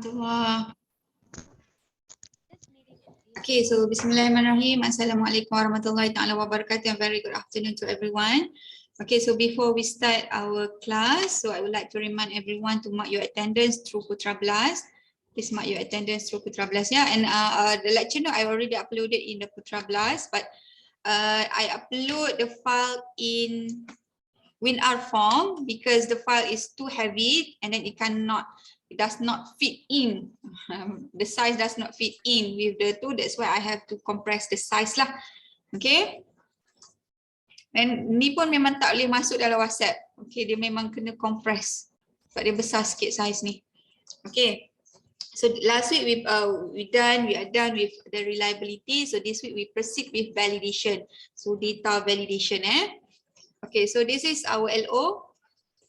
Okay, so Bismillahirrahmanirrahim. Assalamualaikum warahmatullahi taala wabarakatuh. Very good afternoon to everyone. Okay, so before we start our class, so I would like to remind everyone to mark your attendance through Putra Blast. Please mark your attendance through Putra Blast, yeah. And the lecture note I already uploaded in the Putra Blast, but I upload the file in WinR form because the file is too heavy and then it does not fit in. The size does not fit in with the two. That's why I have to compress the size lah. Okay. Dan ni pun memang tak boleh masuk dalam WhatsApp. Okay, dia memang kena compress. Sebab dia besar sikit size ni. Okay. So last week we are done with the reliability. So this week we proceed with validation. So data validation. Okay, so this is our LO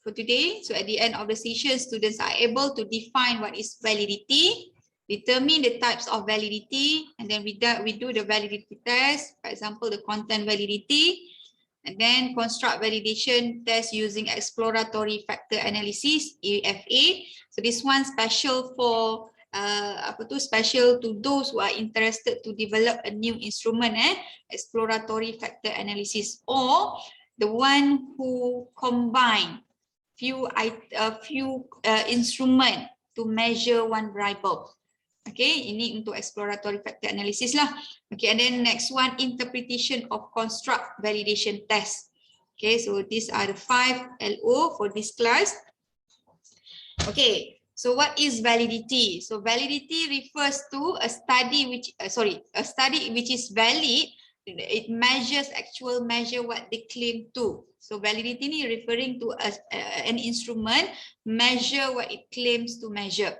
for today. So at the end of the session, students are able to define what is validity, determine the types of validity, and then we do the validity test, for example, the content validity, and then construct validation test using exploratory factor analysis, EFA. So this one special for special to those who are interested to develop a new instrument, exploratory factor analysis, or the one who combine few instrument to measure one variable. Okay, ini untuk exploratory factor analysis lah. Okay, and then next one, interpretation of construct validation test. Okay, so these are the 5 LO for this class. Okay, so what is validity? So validity refers to a study which is valid. It measures measure what they claim to. So validity ni referring to an instrument measure what it claims to measure.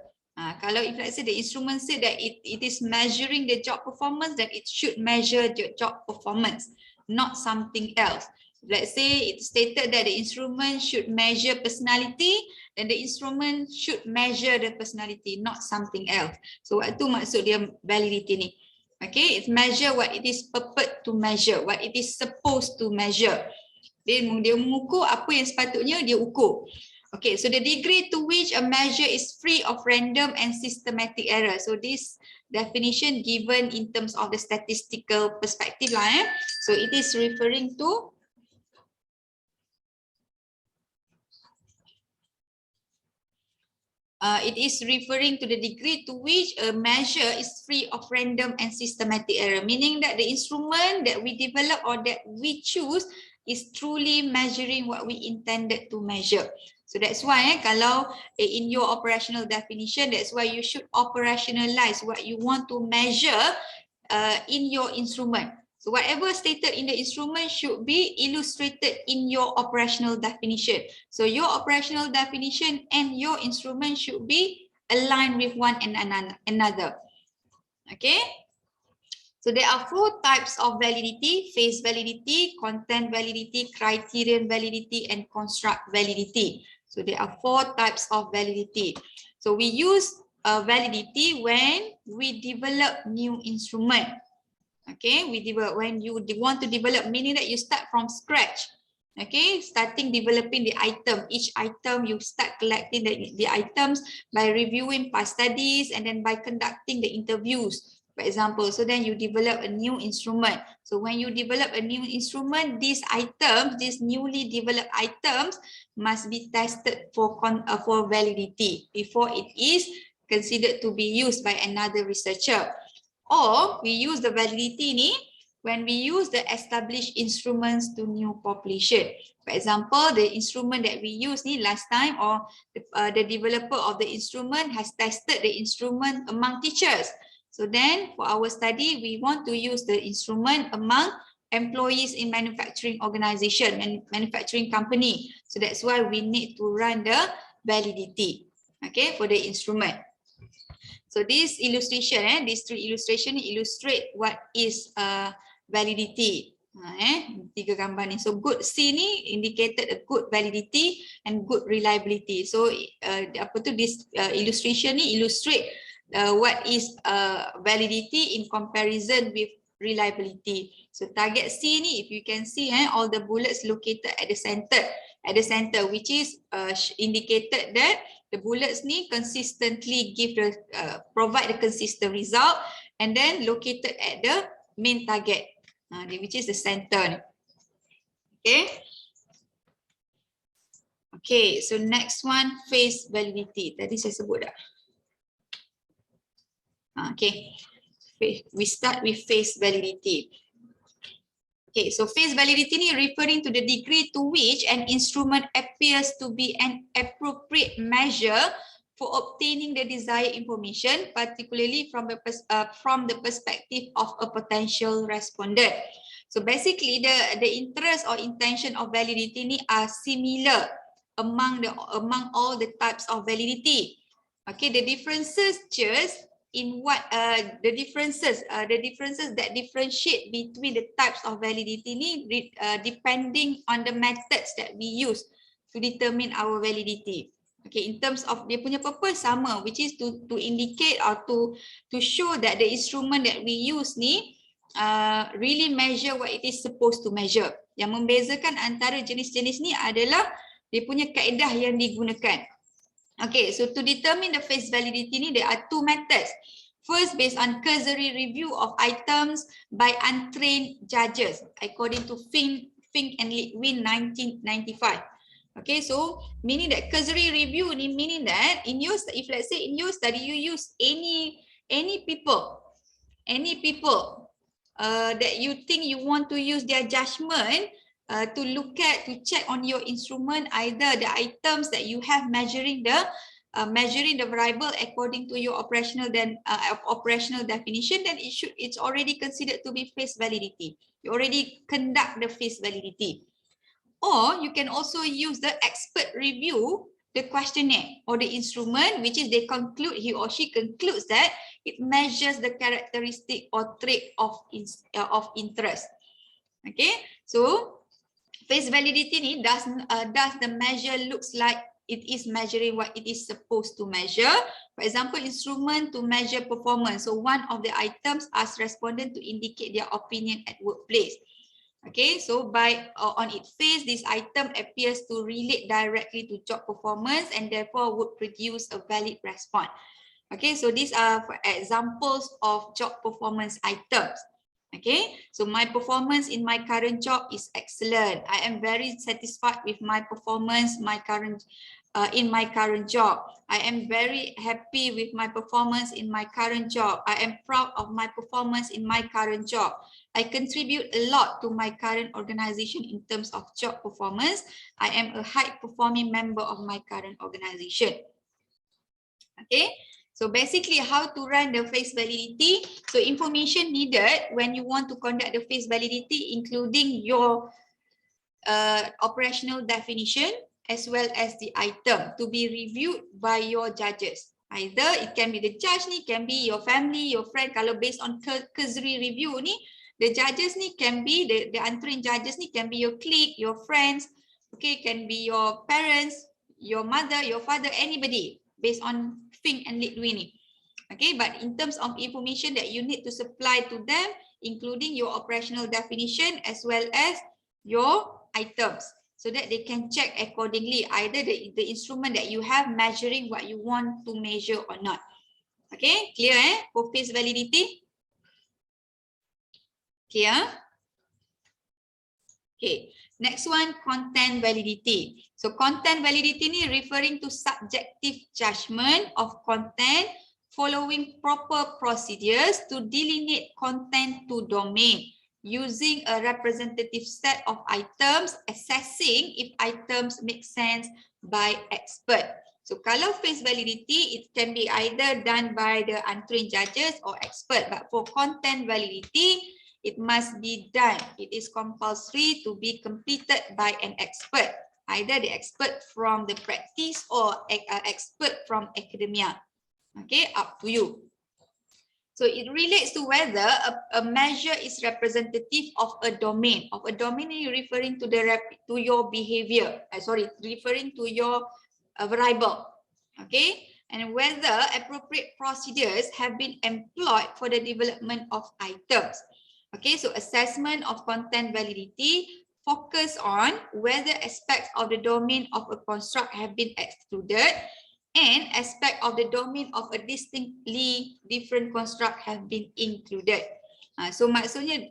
Kalau if let's say the instrument said that it is measuring the job performance, then it should measure the job performance, not something else. Let's say it stated that the instrument should measure personality, then the instrument should measure the personality, not something else. So itu maksud dia validity ni. Okay, it measure what it is purport to measure, what it is supposed to measure. Dia mengukur apa yang sepatutnya dia ukur. Okay, so the degree to which a measure is free of random and systematic error. So this definition given in terms of the statistical perspective lah. So it is referring to the degree to which a measure is free of random and systematic error, meaning that the instrument that we develop or that we choose is truly measuring what we intended to measure. So that's why kalau in your operational definition, that's why you should operationalize what you want to measure in your instrument. So whatever stated in the instrument should be illustrated in your operational definition. So your operational definition and your instrument should be aligned with one and another. Okay. So there are 4 types of validity: phase validity, content validity, criterion validity, and construct validity. So there are 4 types of validity. So we use validity when we develop new instrument. Okay, when you want to develop, meaning that you start from scratch. Okay, starting developing the item. Each item you start collecting the items by reviewing past studies and then by conducting the interviews, for example. So then you develop a new instrument. So when you develop a new instrument, these newly developed items must be tested for validity before it is considered to be used by another researcher. Or we use the validity ni when we use the established instruments to new population. For example, the instrument that we use ni last time, or the developer of the instrument has tested the instrument among teachers. So then for our study, we want to use the instrument among employees in manufacturing organization and manufacturing company. So that's why we need to run the validity, okay, for the instrument. So this illustration, these 3 illustrations illustrate what is validity. 3 gambar ni. So good C ni indicated a good validity and good reliability. So this illustration ni illustrate what is validity in comparison with reliability. So target C ni, if you can see, all the bullets located at the center, which is indicated that The bullets ni consistently give the provide the consistent result, and then located at the main target, which is the center. Okay. Okay, so next one, phase validity. Tadi saya sebut dah. Okay, we start with phase validity. Okay, so phase validity ni referring to the degree to which an instrument appears to be an appropriate measure for obtaining the desired information, particularly from the perspective of a potential respondent. So basically, the interest or intention of validity ni are similar among all the types of validity. Okay, the differences just in what the differences that differentiate between the types of validity ni depending on the methods that we use to determine our validity. Okay, in terms of dia punya purpose sama, which is to indicate or to show that the instrument that we use ni really measure what it is supposed to measure. Yang membezakan antara jenis-jenis ni adalah dia punya kaedah yang digunakan. Okay, so to determine the phase validity ni, there are two methods. First, based on cursory review of items by untrained judges, according to Fink and Win 1995. Okay, so meaning that cursory review ni meaning that in your, if let's say in your study you use any people that you think you want to use their judgment to look at, to check on your instrument, either the items that you have measuring the variable according to your operational definition, then it's already considered to be phase validity. You already conduct the phase validity. Or you can also use the expert review, the questionnaire or the instrument, which is he or she concludes that it measures the characteristic or trait of interest. Okay, so phase validity ni does the measure looks like it is measuring what it is supposed to measure. For example, instrument to measure performance. So one of the items asks respondent to indicate their opinion at workplace. Okay, so on its face, this item appears to relate directly to job performance and therefore would produce a valid response. Okay, so these are examples of job performance items. Okay, so my performance in my current job is excellent. I am very satisfied with my performance in my current job. I am very happy with my performance in my current job. I am proud of my performance in my current job. I contribute a lot to my current organization in terms of job performance. I am a high-performing member of my current organization. Okay. So basically how to run the phase validity. So information needed when you want to conduct the phase validity, including your operational definition as well as the item to be reviewed by your judges. Either it can be the judge ni, can be your family, your friend. Kalau based on cursory review ni, the judges ni can be, the untrained judges ni can be your clique, your friends, okay, can be your parents, your mother, your father, anybody based on Fink and Lidwini. Okay, but in terms of information that you need to supply to them, including your operational definition as well as your items, so that they can check accordingly, either the instrument that you have measuring what you want to measure or not. Okay, clear for phase validity? Clear? Okay, next one, content validity. So content validity ni referring to subjective judgment of content following proper procedures to delineate content to domain using a representative set of items, assessing if items make sense by expert. So kalau phase validity, it can be either done by the untrained judges or expert, but for content validity, it must be done. It is compulsory to be completed by an expert, either the expert from the practice or expert from academia. Okay, up to you. So it relates to whether a measure is representative of a domain. Of a domain, you're referring to your behavior. Referring to your variable. Okay, and whether appropriate procedures have been employed for the development of items. Okay, so assessment of content validity focus on whether aspects of the domain of a construct have been excluded and aspect of the domain of a distinctly different construct have been included. So maksudnya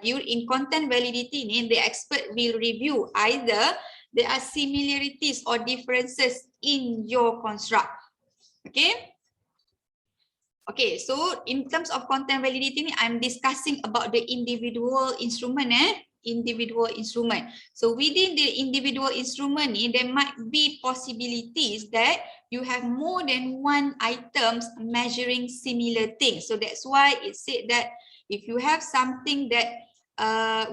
in content validity ni, the expert will review either there are similarities or differences in your construct. Okay. Okay, so in terms of content validity ni, I'm discussing about the individual instrument, individual instrument. So within the individual instrument ni, there might be possibilities that you have more than one items measuring similar things. So that's why it said that if you have something that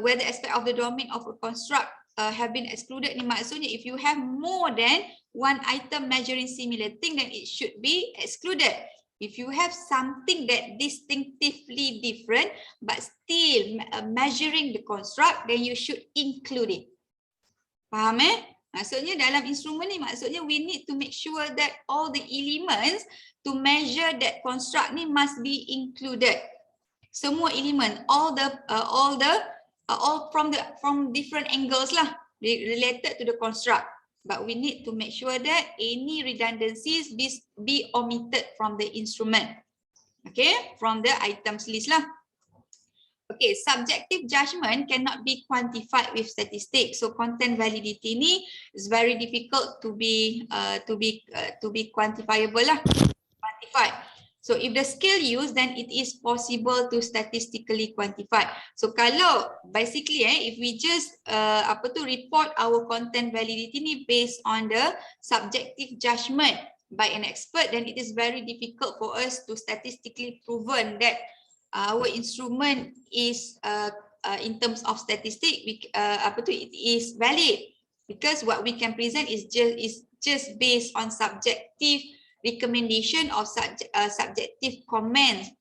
where the aspect of the domain of a construct have been excluded, ni maksudnya if you have more than one item measuring similar thing, then it should be excluded. If you have something that distinctively different but still measuring the construct, then you should include it. Faham Maksudnya dalam instrumen ni, maksudnya we need to make sure that all the elements to measure that construct ni must be included. Semua elemen, all from different angles lah, related to the construct. But we need to make sure that any redundancies be omitted from the instrument. Okay, from the items list lah. Okay, subjective judgment cannot be quantified with statistics. So content validity ni is very difficult to be quantifiable lah. Quantified. So if the scale used, then it is possible to statistically quantify. So kalau basically if we just report our content validity ni based on the subjective judgment by an expert, then it is very difficult for us to statistically proven that our instrument is in terms of statistic it is valid, because what we can present is just based on subjective recommendation or subjective comments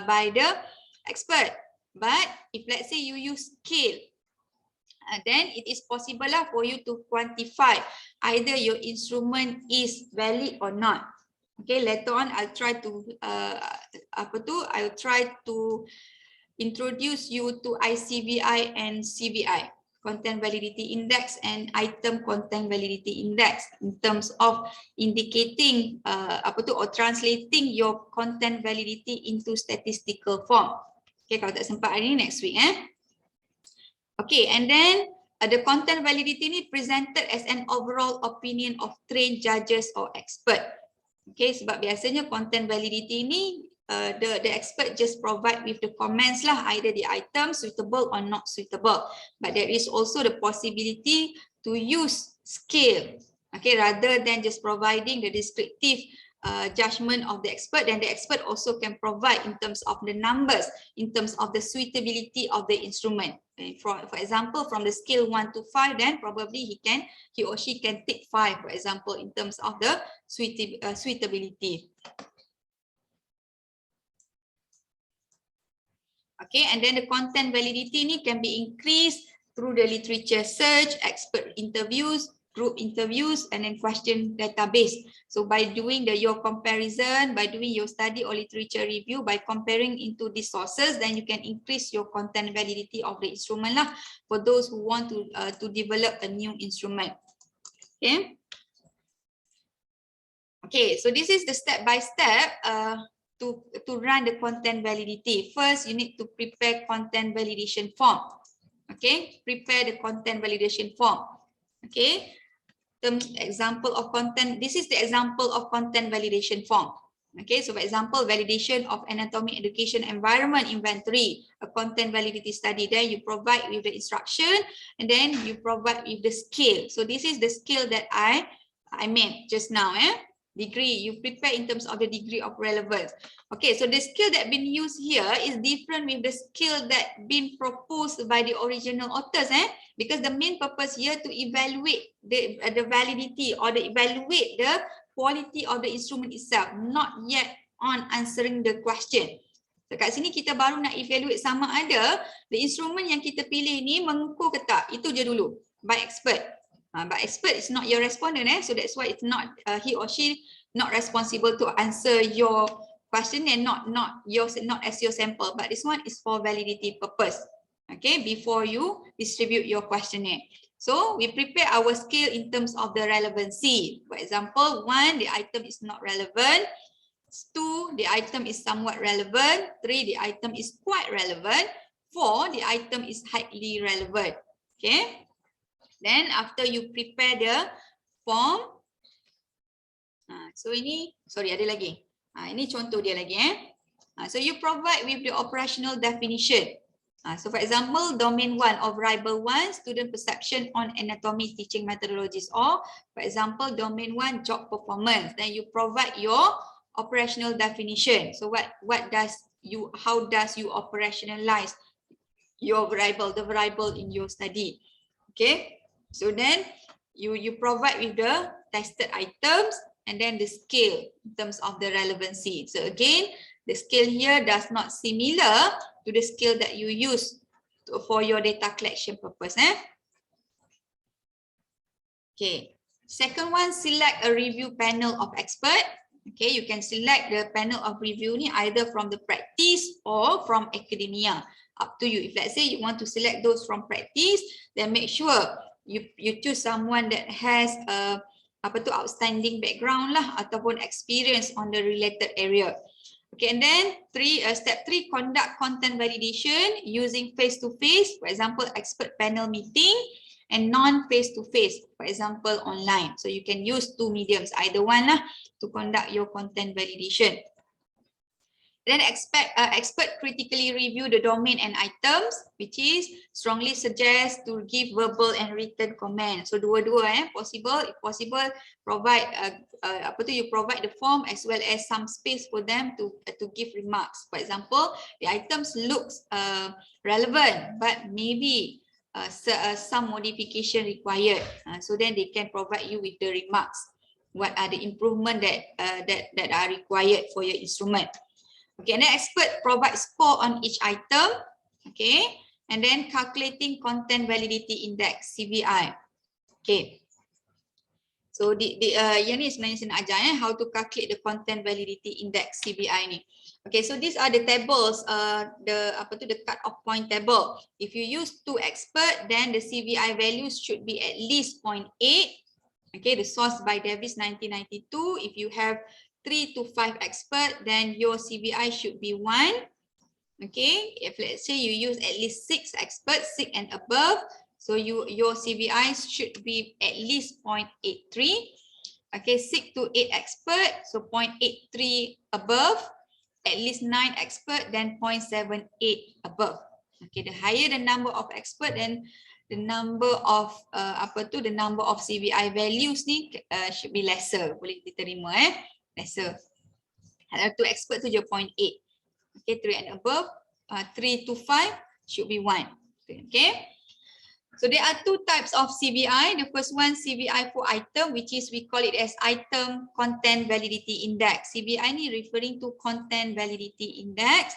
by the expert. But if let's say you use scale, then it is possible lah for you to quantify either your instrument is valid or not. Okay, later on I'll try to introduce you to ICVI and CVI, Content Validity Index and Item Content Validity Index, in terms of indicating or translating your content validity into statistical form. Okay, kalau tak sempat hari ni, next week Okay, and then the content validity ni presented as an overall opinion of trained judges or expert. Okay, sebab biasanya content validity ni the expert just provide with the comments lah, either the item suitable or not suitable. But there is also the possibility to use scale, okay, rather than just providing the descriptive judgment of the expert. Then the expert also can provide in terms of the numbers, in terms of the suitability of the instrument. For example, from the scale 1 to 5, then probably he or she can take 5, for example, in terms of the suitability. Okay, and then the content validity ni can be increased through the literature search, expert interviews, group interviews, and then question database. So by doing your comparison, by doing your study or literature review, by comparing into these sources, then you can increase your content validity of the instrument lah, for those who want to develop a new instrument. Okay. Okay, so this is the step by step to run the content validity. First, you need to prepare content validation form. Okay, prepare the content validation form. Okay, example of content. This is the example of content validation form. Okay, so for example, validation of anatomic education environment inventory, a content validity study. Then you provide with the instruction, and then you provide with the scale. So this is the scale that I meant just now. Degree, you prepare in terms of the degree of relevance. Okay, so the scale that been used here is different with the scale that been proposed by the original authors, because the main purpose here to evaluate the validity or evaluate the quality of the instrument itself, not yet on answering the question. So kat sini kita baru nak evaluate sama ada the instrument yang kita pilih ni mengukur ke tak, itu je dulu by expert. But expert is not your respondent, so that's why it's not he or she not responsible to answer your question and not as your sample. But this one is for validity purpose. Okay, before you distribute your questionnaire. So we prepare our scale in terms of the relevancy. For example, 1, the item is not relevant. 2, the item is somewhat relevant. 3, the item is quite relevant. 4, the item is highly relevant. Okay. Then after you prepare the form, so ini, sorry ada lagi. Ini contoh dia lagi. So you provide with the operational definition. So for example, domain 1 of variable 1, student perception on anatomy teaching methodologies, or for example, domain 1 job performance. Then you provide your operational definition. So how does you operationalize your variable, the variable in your study? Okay. So then you provide with the tested items and then the scale in terms of the relevancy. So again, the scale here does not similar to the scale that you use for your data collection purpose. Okay. Second one, select a review panel of expert. Okay, you can select the panel of review ni either from the practice or from academia. Up to you. If let's say you want to select those from practice, then make sure you choose someone that has outstanding background lah ataupun experience on the related area. Okay, and then step 3, conduct content validation using face-to-face, for example, expert panel meeting, and non-face-to-face, for example, online. So you can use 2 mediums, either one lah, to conduct your content validation. Then expert critically review the domain and items, which is strongly suggest to give verbal and written comment. So dua-dua possible. If possible, provide you provide the form as well as some space for them to give remarks. For example, the items looks relevant, but maybe some modification required. So then they can provide you with the remarks. What are the improvement that are required for your instrument? Okay, and then expert provide score on each item. Okay, and then calculating content validity index (CVI). Okay, so yang ni sebenarnya saya nak ajar how to calculate the content validity index (CVI) ni. Okay, so these are the tables, the cut-off point table. If you use 2 expert, then the CVI values should be at least 0.8. Okay, the source by Davis 1992. If you have 3 to 5 expert, then your CVI should be 1. Okay, if let's say you use at least 6 experts, 6 and above, so your CVI should be at least 0.83. Okay, 6 to 8 expert, so 0.83 above. At least 9 expert, then 0.78 above. Okay, the higher the number of expert, then the number of the number of CVI values ni should be lesser, boleh diterima lesser. 2 expert tu je 0.8. Okay, 3 and above, 3 to 5 should be 1. Okay. So there are 2 types of CVI. The first one, CVI for item, which is we call it as item content validity index. CVI ni referring to content validity index,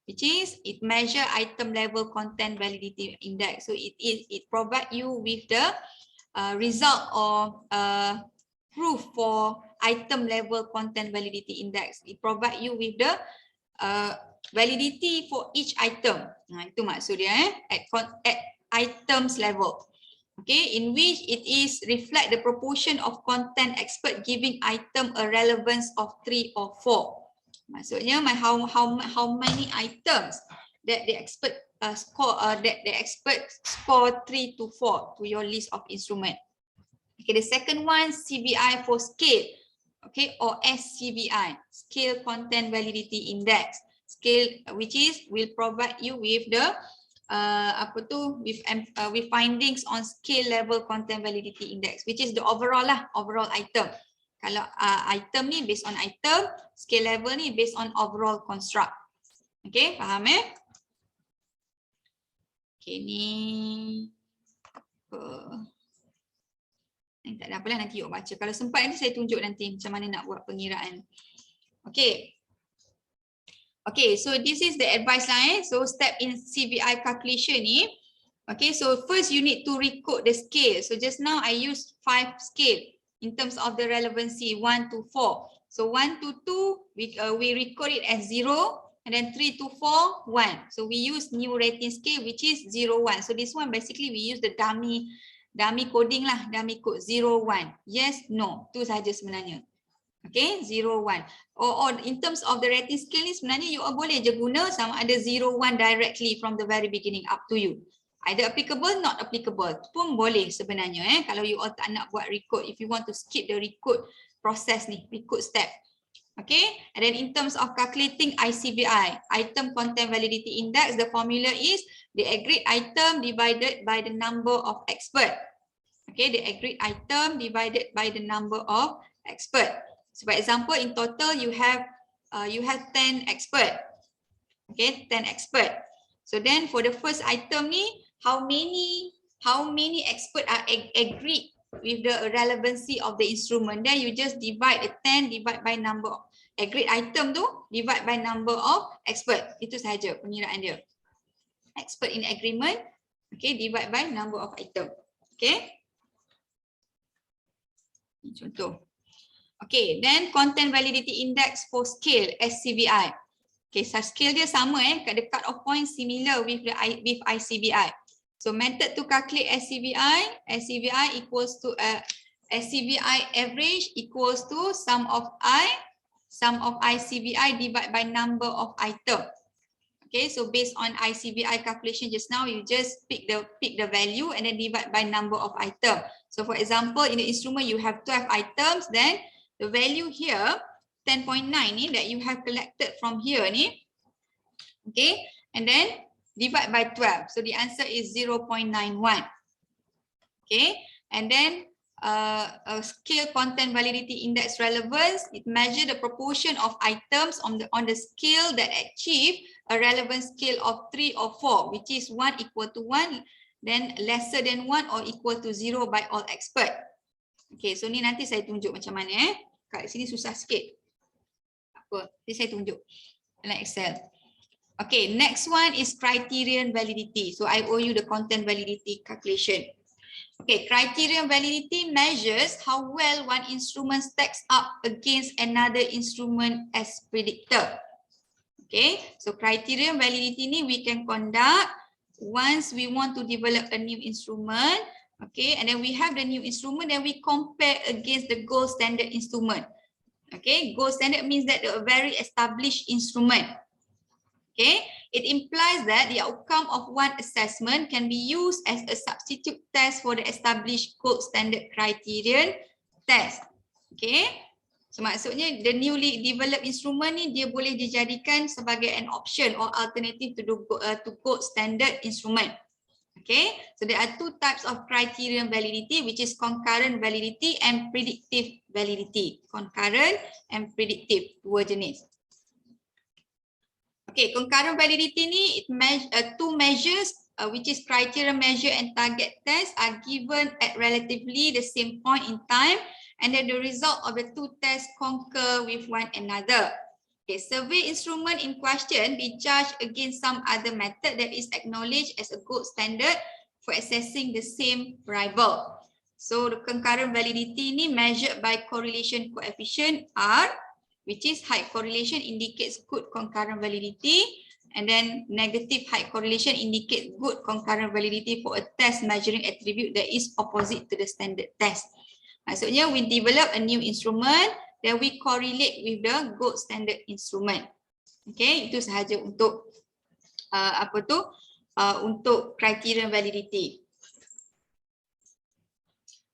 which is it measure item level content validity index. So it provide you with the result or proof for item level content validity index. It provide you with the validity for each item. Itu maksud dia at items level. Okay, in which it is reflect the proportion of content expert giving item a relevance of 3 or 4. Maksudnya how many items that the expert score 3 to 4 to your list of instrument. Okay, the second one, CVI for scale, okay, or SCVI, scale content validity index. Scale, which is will provide you with the with findings on scale level content validity index, which is the overall item. Kalau item ni based on item, scale level ni based on overall construct. Okay, faham Okay, ni tak ada apalah, nanti yuk baca. Kalau sempat nanti saya tunjuk nanti macam mana nak buat pengiraan. Okay. Okay, so this is the advice line. So step in CVI calculation ni. Okay, so first you need to recode the scale. So just now I used 5 scale in terms of the relevancy 1 to 4. So 1 to 2 we record it as 0, and then 3 to 4 1. So we use new rating scale which is 0 1. So this one basically we use the dummy dummy coding lah, dummy code 0, 1. Yes, no. Tu saja sebenarnya. Okay, 0, 1. Or in terms of the rating scale ni sebenarnya you all boleh je guna sama ada 0, 1 directly from the very beginning, up to you. Either applicable, not applicable pun boleh sebenarnya kalau you all tak nak buat recode, if you want to skip the recode process ni, recode step. Okay, and then in terms of calculating ICVI, item content validity index, the formula is the aggregate item divided by the number of expert. Okay, the aggregate item divided by the number of expert. So for example, in total you have 10 expert. Okay, 10 expert. So then for the first item ni, how many expert are agreed with the relevancy of the instrument? Then you just divide the 10 divide by number of agreed item tu divide by number of expert. Itu sahaja pengiraan dia. Expert in agreement, okay, divide by number of item. Okay. Contoh. Okay, then content validity index for scale SCVI. Okay, so scale dia sama the cut off point similar with ICVI. So method to calculate SCVI equals to SCVI average equals to sum of ICVI divided by number of item. Okay, so based on ICVI calculation just now, you just pick the value and then divide by number of item. So for example, in the instrument you have 12 items, then the value here 10.9 ni that you have collected from here ni, okay, and then divide by 12. So the answer is 0.91. Okay, and then a scale content validity index relevance, it measures the proportion of items on the scale that achieve a relevance scale of 3 or 4, which is 1 equal to 1, then lesser than 1 or equal to 0 by all expert. Okay, so ni nanti saya tunjuk macam mana kat sini susah sikit. Apa? Nanti saya tunjuk dalam Excel. Okay, next one is criterion validity. So I owe you the content validity calculation. Okay, criterion validity measures how well one instrument stacks up against another instrument as predictor. Okay, so criterion validity ni we can conduct once we want to develop a new instrument. Okay, and then we have the new instrument, then we compare against the gold standard instrument. Okay, gold standard means that a very established instrument. Okay, it implies that the outcome of one assessment can be used as a substitute test for the established gold standard criterion test. Okay, so maksudnya the newly developed instrument ni dia boleh dijadikan sebagai an option or alternative to gold standard instrument. Okay, so there are two types of criterion validity, which is concurrent validity and predictive validity. Concurrent and predictive, dua jenis. Okay, concurrent validity ni two measures, which is criterion measure and target test, are given at relatively the same point in time, and then the result of the two tests concur with one another. Okay, survey instrument in question be judged against some other method that is acknowledged as a gold standard for assessing the same variable. So the concurrent validity ni measured by correlation coefficient R, which is high correlation indicates good concurrent validity, and then negative high correlation indicates good concurrent validity for a test measuring attribute that is opposite to the standard test. Maksudnya we develop a new instrument, then we correlate with the gold standard instrument. Okay, itu sahaja untuk untuk criterion validity.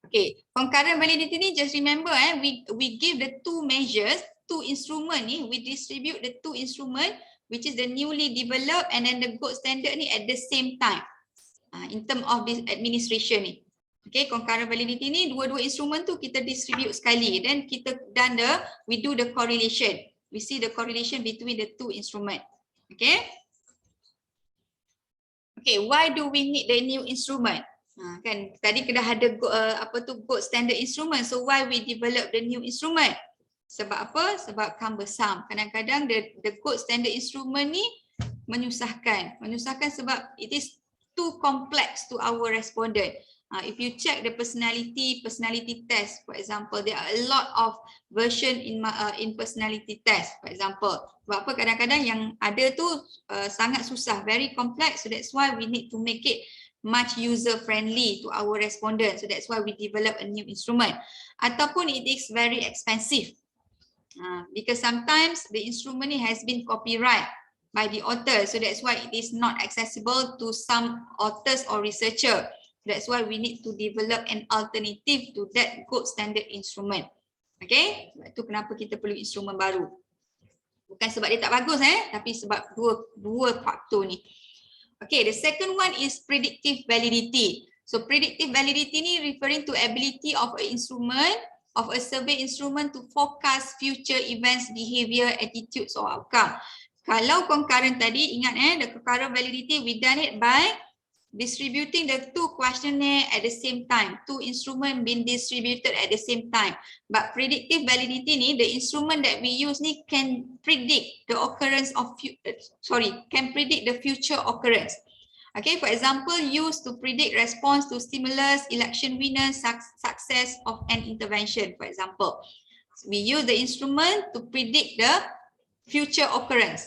Okay, concurrent validity ni just remember we give the two measures, two instrument ni, we distribute the two instrument which is the newly developed and then the gold standard ni at the same time in term of this administration ni. Okay, concurrent validity ni dua-dua instrumen tu kita distribute sekali, then kita we do the correlation. We see the correlation between the two instrument. Okay. Okay, why do we need the new instrument? Kan tadi kita ada gold standard instrument. So why we develop the new instrument? Sebab apa? Sebab cumbersome. Kadang-kadang the gold standard instrument ni menyusahkan. Menyusahkan sebab it is too complex to our respondent. If you check the personality test, for example, there are a lot of version in personality test, for example. Sebab apa kadang-kadang yang ada tu sangat susah, very complex. So that's why we need to make it much user friendly to our respondents. So that's why we develop a new instrument. Ataupun it is very expensive. Because sometimes the instrument has been copyright by the author. So that's why it is not accessible to some authors or researcher. That's why we need to develop an alternative to that gold standard instrument. Okay, sebab tu kenapa kita perlu instrumen baru. Bukan sebab dia tak bagus tapi sebab dua faktor ni. Okay, the second one is predictive validity. So predictive validity ni referring to ability of an instrument, of a survey instrument to forecast future events, behavior, attitudes or outcome. Kalau concurrent tadi, ingat the concurrent validity, we done it by distributing the two questionnaire at the same time. Two instrument being distributed at the same time. But predictive validity ni, the instrument that we use ni can predict the occurrence of, can predict the future occurrence. Okay, for example, used to predict response to stimulus, election winners, success of an intervention, for example. So we use the instrument to predict the future occurrence.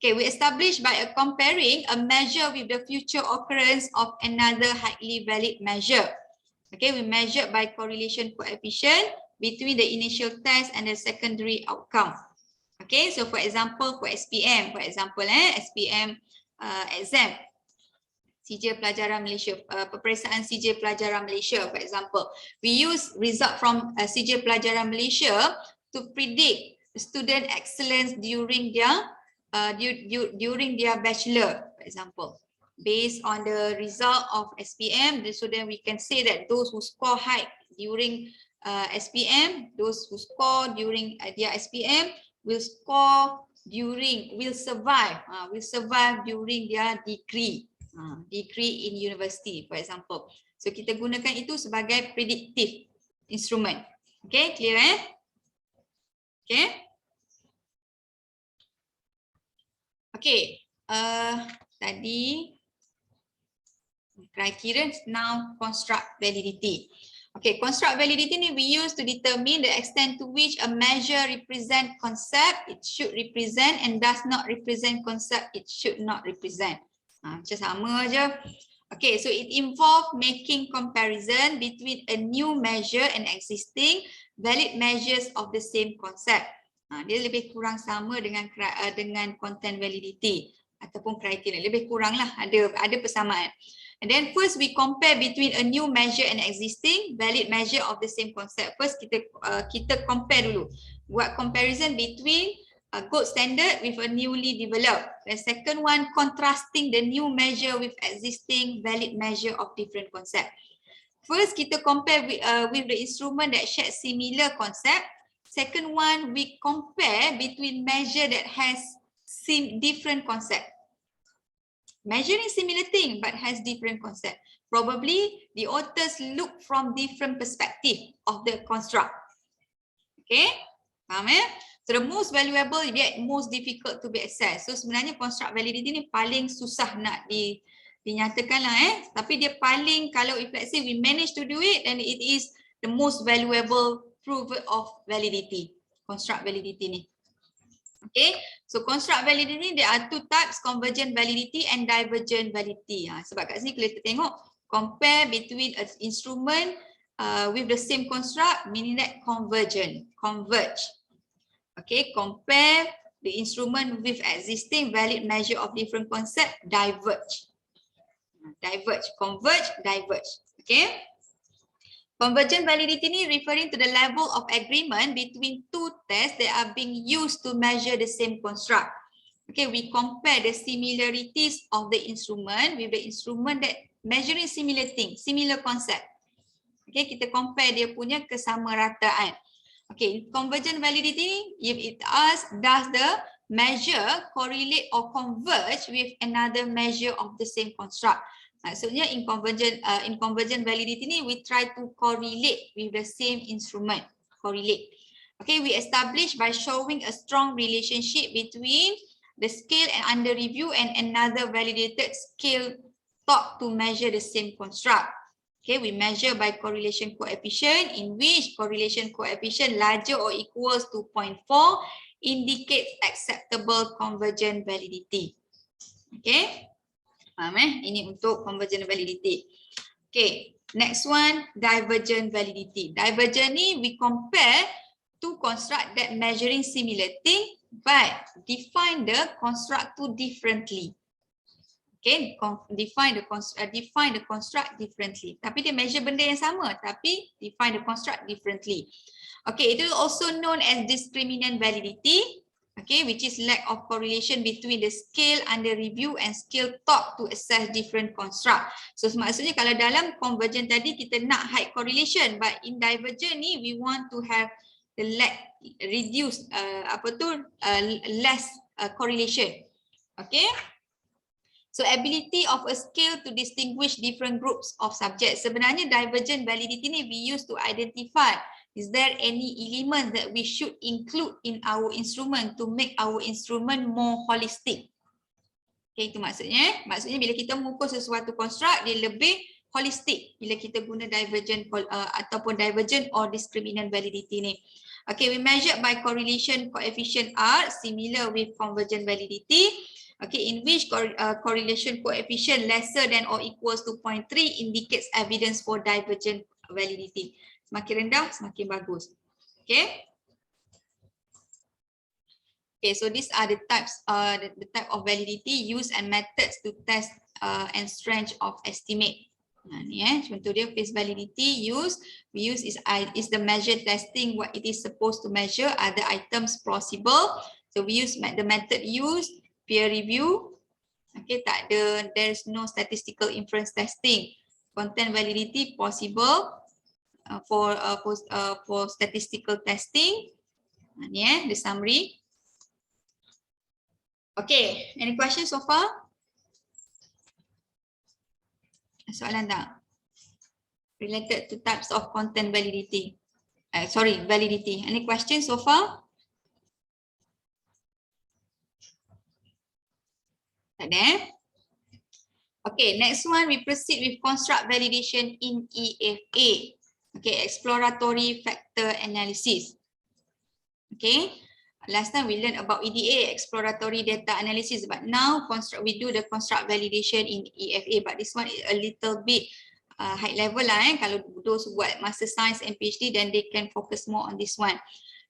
Okay, we establish by comparing a measure with the future occurrence of another highly valid measure. Okay, we measure by correlation coefficient between the initial test and the secondary outcome. Okay, so for example, for SPM, SPM exam, CJ Pelajaran Malaysia, peperiksaan CJ Pelajaran Malaysia, for example. We use result from CJ Pelajaran Malaysia to predict student excellence during their bachelor, for example. Based on the result of SPM, so then we can say that those who score high during SPM, those who score during their SPM will survive during their degree in university, for example. So kita gunakan itu sebagai predictive instrument. Okay, clear Okay, tadi criterion, now construct validity. Okay, construct validity ni we use to determine the extent to which a measure represent concept it should represent and does not represent concept it should not represent. Macam sama je. Okay, so it involve making comparison between a new measure and existing valid measures of the same concept. Dia lebih kurang sama dengan content validity ataupun criteria, lebih kurang lah, ada persamaan. And then first we compare between a new measure and existing valid measure of the same concept. First kita compare dulu. Buat comparison between gold standard with a newly developed. The second one, contrasting the new measure with existing valid measure of different concept. First kita compare with the instrument that shares similar concept. Second one, we compare between measure that has different concept. Measuring similar thing but has different concept. Probably the authors look from different perspective of the construct. Okay, faham So the most valuable yet most difficult to be accessed. So sebenarnya construct validity ni paling susah nak dinyatakan lah Tapi dia paling, kalau if let's say we manage to do it, then it is the most valuable proof of validity. Construct validity ni. Okay, so construct validity there are two types, convergent validity and divergent validity. Sebab kat sini kita tengok compare between an instrument with the same construct, meaning that converge. Okay, compare the instrument with existing valid measure of different concept, diverge. Converge, diverge. Okay. Convergent validity ni referring to the level of agreement between two tests that are being used to measure the same construct. Okay, we compare the similarities of the instrument with the instrument that measuring similar things, similar concept. Okay, kita compare dia punya kesamarataan. Okay, convergent validity, if it asks, does the measure correlate or converge with another measure of the same construct? Maksudnya in convergent validity ni we try to correlate with the same instrument. Correlate. Okay, we establish by showing a strong relationship between the scale and under review and another validated scale thought to measure the same construct. Okay, we measure by correlation coefficient, in which correlation coefficient larger or equals to 0.4 indicates acceptable convergent validity. Okay. Faham Ini untuk convergent validity. Okay, next one, divergent validity. Divergent ni we compare two construct that measuring similar thing but define the construct two differently. Okay, define the construct differently. Tapi dia measure benda yang sama tapi define the construct differently. Okay, it is also known as discriminant validity. Okay, which is lack of correlation between the scale under review and scale top to assess different construct. So maksudnya kalau dalam convergent tadi kita nak high correlation, but in divergent ni we want to have the less correlation. Okay. So ability of a scale to distinguish different groups of subjects. Sebenarnya divergent validity ni we use to identify is there any element that we should include in our instrument to make our instrument more holistic. Okay, itu maksudnya. Maksudnya bila kita mengukur sesuatu construct dia lebih holistic bila kita guna divergent ataupun divergent or discriminant validity ni. Okay, we measure by correlation coefficient R similar with convergent validity. Okay, in which correlation coefficient lesser than or equals to 0.3 indicates evidence for divergent validity. Semakin rendah, semakin bagus. Okay. Okay, so these are the types, the type of validity used and methods to test and strength of estimate. Ni contoh dia face validity we use is the measure testing what it is supposed to measure, other items possible. So we use the method used. Peer review, okay, tak ada, there is no statistical inference testing. Content validity possible for statistical testing. Ni the summary. Okay, any questions so far? Soalan tak? Related to types of content validity. Validity. Any questions so far? Okay, next one we proceed with construct validation in EFA. Okay, exploratory factor analysis. Okay, last time we learned about EDA, exploratory data analysis, but now we do the construct validation in EFA, but this one is a little bit high level lah. Kalau those who buat master science and PhD, then they can focus more on this one.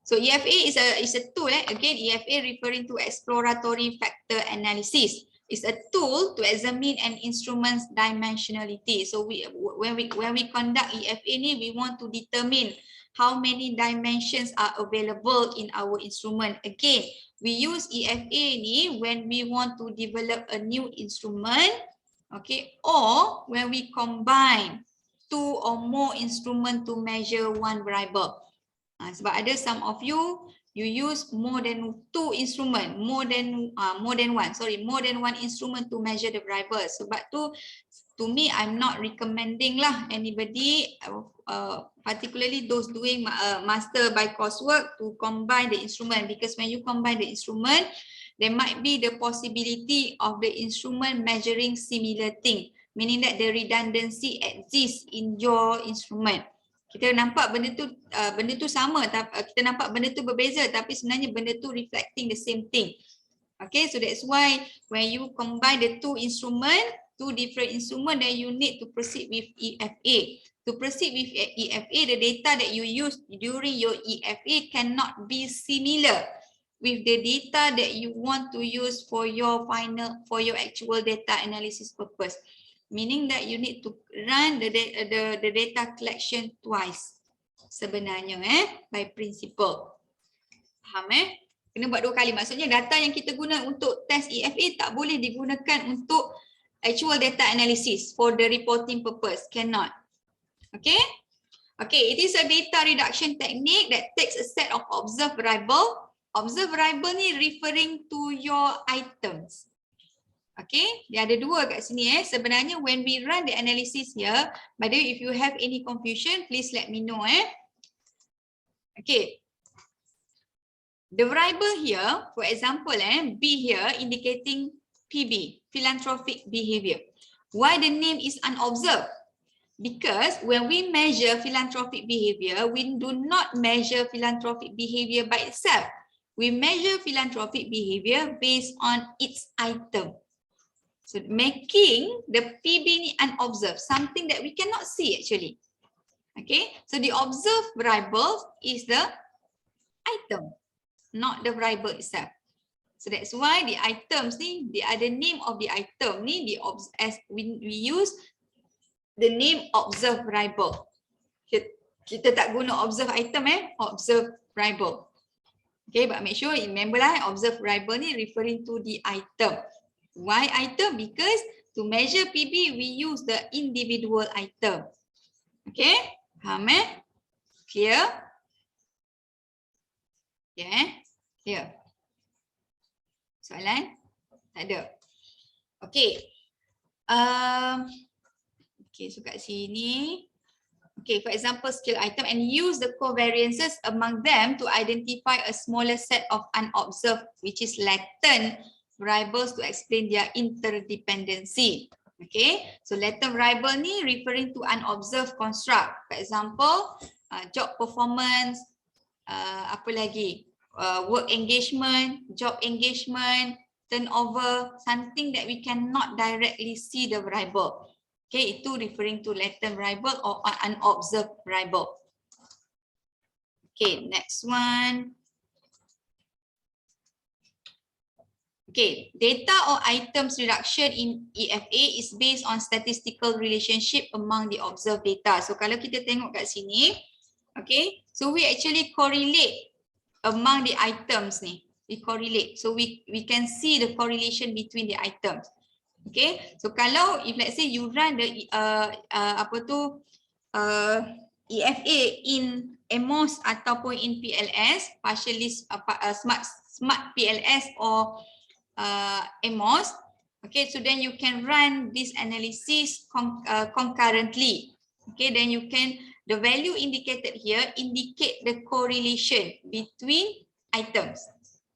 So EFA is a tool. Again, EFA referring to exploratory factor analysis. It's a tool to examine an instrument's dimensionality. So when we conduct EFA ni, we want to determine how many dimensions are available in our instrument. Again, we use EFA ni when we want to develop a new instrument, okay, or when we combine two or more instruments to measure one variable. Sebab ada some of you use more than two instrument, more than one instrument to measure the variable. Sebab tu, to me, I'm not recommending lah anybody, particularly those doing master by coursework, to combine the instrument, because when you combine the instrument, there might be the possibility of the instrument measuring similar thing, meaning that the redundancy exists in your instrument. Kita nampak benda tu sama, kita nampak benda tu berbeza, tapi sebenarnya benda tu reflecting the same thing. Okay, so that's why when you combine the two different instruments, then you need to proceed with EFA. To proceed with EFA, the data that you use during your EFA cannot be similar with the data that you want to use for your actual data analysis purpose. Meaning that you need to run the data collection twice sebenarnya by principle. Faham Kena buat dua kali. Maksudnya data yang kita guna untuk test EFA tak boleh digunakan untuk actual data analysis for the reporting purpose. Cannot. Okay? Okay, it is a data reduction technique that takes a set of observed variable. Observed variable ni referring to your items. Okay, dia ada dua kat sini Sebenarnya when we run the analysis here, by the way, if you have any confusion, please let me know Okay. The variable here, for example B here indicating PB, philanthropic behavior. Why the name is unobserved? Because when we measure philanthropic behavior, we do not measure philanthropic behavior by itself. We measure philanthropic behavior based on its item. So making the PB ni unobserved, something that we cannot see actually. Okay, so the observed variable is the item, not the variable itself. So that's why the items ni, the other name of the item ni, as we use the name observed variable. Kita tak guna observe item observe variable. Okay, but make sure you remember lah, observe variable ni referring to the item. Why item? Because to measure PB, we use the individual item. Okay, faham Clear? Yeah, clear. Soalan? Tak ada. Okay. Okay, so kat sini. Okay, for example, skill item and use the covariances among them to identify a smaller set of unobserved, which is latent variables to explain their interdependency. Okay, so latent variable ni referring to unobserved construct. For example, job performance, apa lagi? Work engagement, job engagement, turnover, something that we cannot directly see the variable. Okay, itu referring to latent variable or unobserved variable. Okay, next one. Okay, data or items reduction in EFA is based on statistical relationship among the observed data. So kalau kita tengok kat sini, okay, so we actually correlate among the items ni. We correlate. So we can see the correlation between the items. Okay, so kalau if let's say you run the EFA in EMOS ataupun in PLS, partially smart PLS or EMOS, okay, so then you can run this analysis concurrently. Okay, then you can, the value indicated here indicate the correlation between items,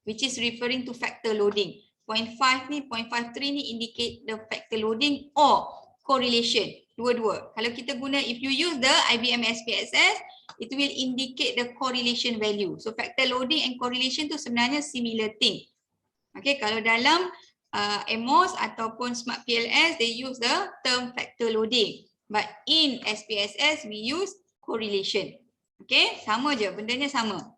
which is referring to factor loading. 0.5 ni, 0.53 ni indicate the factor loading or correlation. Dua-dua. Kalau kita guna, if you use the IBM SPSS, it will indicate the correlation value. So factor loading and correlation tu sebenarnya similar thing. Okay, kalau dalam EMOS ataupun Smart PLS, they use the term factor loading. But in SPSS, we use correlation. Okay, sama je, bendanya sama.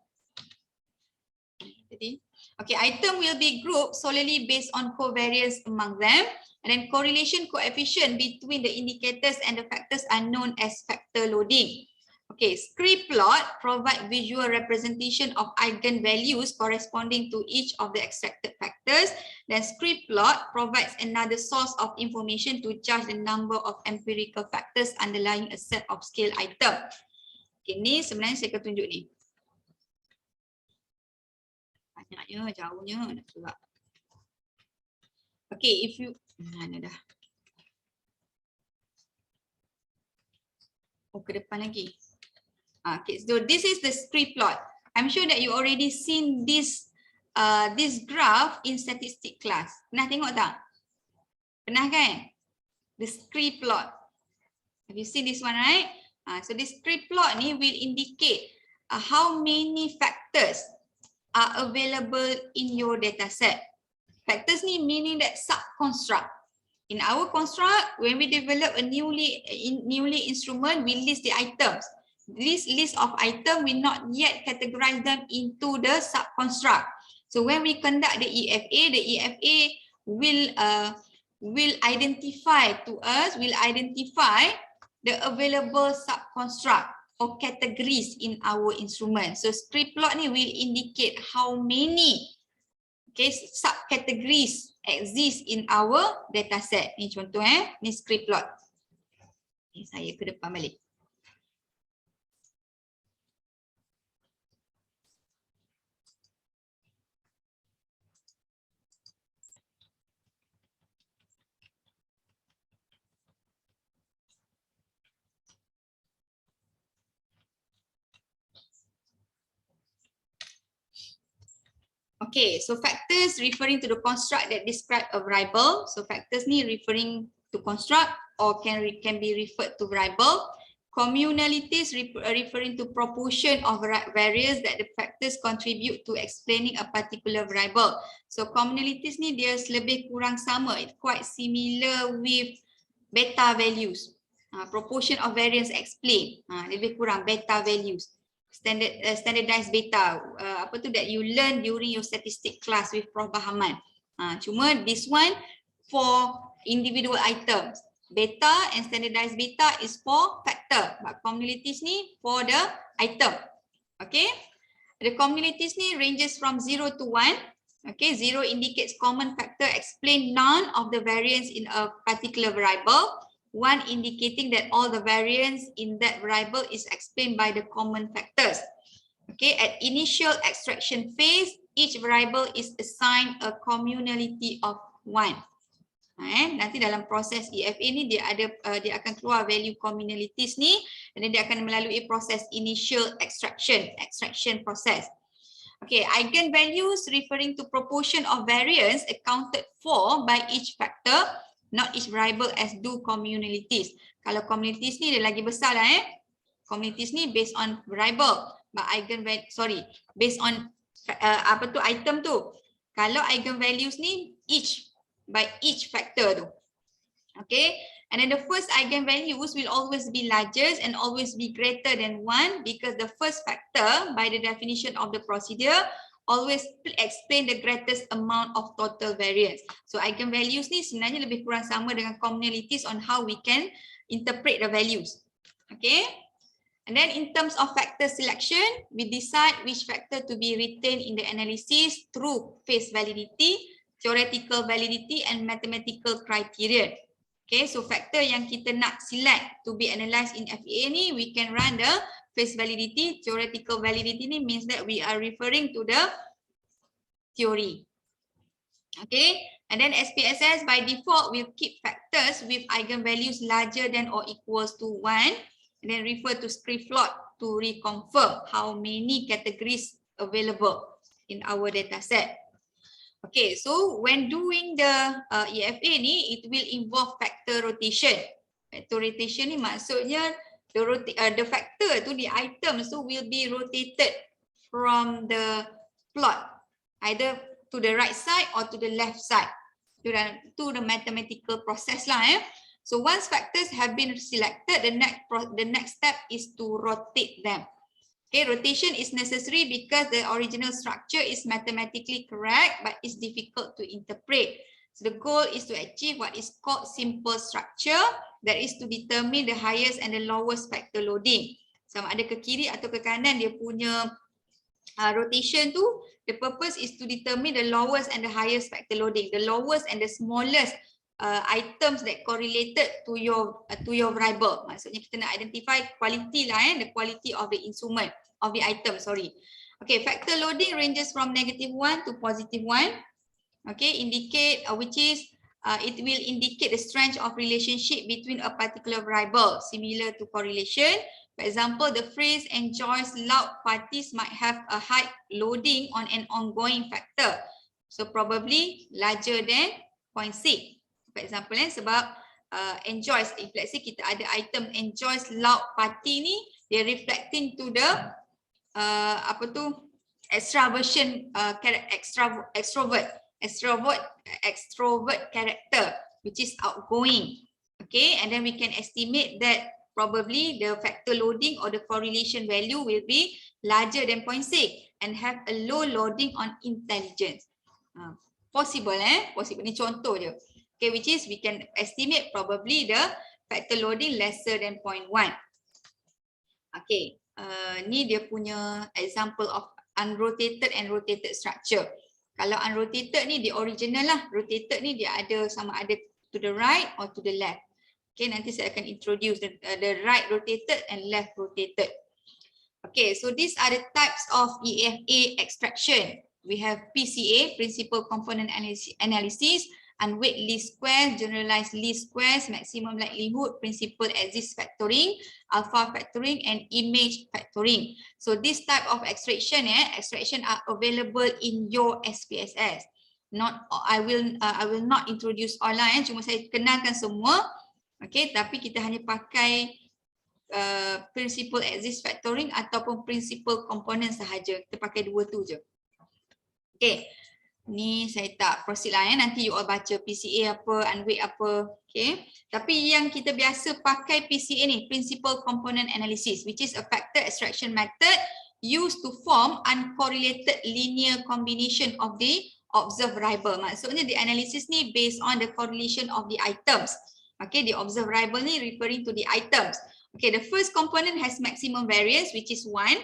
Jadi, okay, item will be grouped solely based on covariance among them, and then correlation coefficient between the indicators and the factors are known as factor loading. Okay, script plot provide visual representation of eigenvalues corresponding to each of the extracted factors. Then script plot provides another source of information to judge the number of empirical factors underlying a set of scale item. Okay, ni sebenarnya saya akan tunjuk ni. Banyaknya, jauhnya nak keluar. Okay, if you mana dah? Oh, ke depan lagi. Okay, so this is the script plot. I'm sure that you already seen this graph in statistic class. Pernah tengok tak? Pernah kan? The script plot. Have you seen this one, right? So this script plot ni will indicate how many factors are available in your data set. Factors ni meaning that sub-construct. In our construct, when we develop a newly instrument, we list the items. This list of items will not yet categorize them into the sub-construct. So when we conduct the EFA will identify the available sub-construct or categories in our instrument. So script plot ni will indicate how many subcategories exist in our data set. Ni contoh ni script plot. Saya ke depan balik. Okay, so factors referring to the construct that describe a variable. So factors ni referring to construct or can be referred to variable. Communalities referring to proportion of variance that the factors contribute to explaining a particular variable. So communalities ni dia lebih kurang sama, it's quite similar with beta values. Proportion of variance explain, lebih kurang beta values. Standardized beta, apa tu that you learn during your statistic class with Prof. Bahaman. Cuma this one for individual items. Beta and standardized beta is for factor, but communities ni for the item. Okay, the communities ni ranges from 0 to 1. Okay, 0 indicates common factor explain none of the variance in a particular variable. 1 indicating that all the variance in that variable is explained by the common factors. Okay, at initial extraction phase, each variable is assigned a communality of 1. Nanti dalam proses EFA ni dia akan keluar value communalities ni, dan dia akan melalui proses initial extraction process. Okay, eigenvalues referring to proportion of variance accounted for by each factor, not each variable as do communalities. Kalau communalities ni dia lagi besar lah Communities ni based on variable, but based on item tu. Kalau eigenvalues ni by each factor tu. Okay, and then the first eigenvalues will always be largest and always be greater than 1 because the first factor by the definition of the procedure always explain the greatest amount of total variance. So eigenvalues ni sebenarnya lebih kurang sama dengan communalities on how we can interpret the values. Okay, and then in terms of factor selection, we decide which factor to be retained in the analysis through phase validity, theoretical validity and mathematical criterion. Okay, so factor yang kita nak select to be analysed in FEA ni, we can run the phase validity. Theoretical validity ni means that we are referring to the theory. Okay, and then SPSS by default will keep factors with eigenvalues larger than or equals to 1, and then refer to script plot to reconfirm how many categories available in our data set. Okay, so when doing the EFA ni, it will involve factor rotation. Factor rotation ni maksudnya the factor tu, the items tu will be rotated from the plot, either to the right side or to the left side, to the mathematical process lah. So once factors have been selected, the next step is to rotate them. Okay, rotation is necessary because the original structure is mathematically correct but it's difficult to interpret. So the goal is to achieve what is called simple structure, that is to determine the highest and the lowest factor loading. Sama ada ke kiri atau ke kanan dia punya rotation tu, the purpose is to determine the lowest and the highest factor loading, the lowest and the smallest items that correlated to your variable. Maksudnya kita nak identify quality lah, the quality of the instrument, of the item, sorry. Okay, factor loading ranges from -1 to +1. Okay, indicate which is it will indicate the strength of relationship between a particular variable, similar to correlation. For example, the phrase enjoys loud parties might have a high loading on an ongoing factor, so probably larger than 0.6. For example, sebab enjoys, if let's say kita ada item enjoys loud party ni, they're reflecting to the extraversion extrovert character, which is outgoing. Okay, and then we can estimate that probably the factor loading or the correlation value will be larger than 0.6 and have a low loading on intelligence. Possible possible, ni contoh je. Okay, which is we can estimate probably the factor loading lesser than 0.1. Okay, ni dia punya example of unrotated and rotated structure. Kalau unrotated ni dia original lah, rotated ni dia ada sama ada to the right or to the left. Okay, nanti saya akan introduce the right rotated and left rotated. Okay, so these are the types of EFA extraction. We have PCA, Principal Component Analysis, unweighted least squares, generalized least squares, maximum likelihood, principal exist factoring, alpha factoring, and image factoring. So this type of extraction are available in your SPSS. I will not introduce all lah, cuma saya kenalkan semua. Okay, tapi kita hanya pakai principal axis factoring ataupun principal component sahaja. Kita pakai dua tu je. Okay. Ni saya tak proceed lah ya. Nanti you all baca PCA apa, unweight apa. Okay. Tapi yang kita biasa pakai PCA ni, Principal Component Analysis, which is a factor extraction method used to form uncorrelated linear combination of the observed variable. Maksudnya the analysis ni based on the correlation of the items. Okay, the observed variable ni referring to the items. Okay, the first component has maximum variance, which is 1.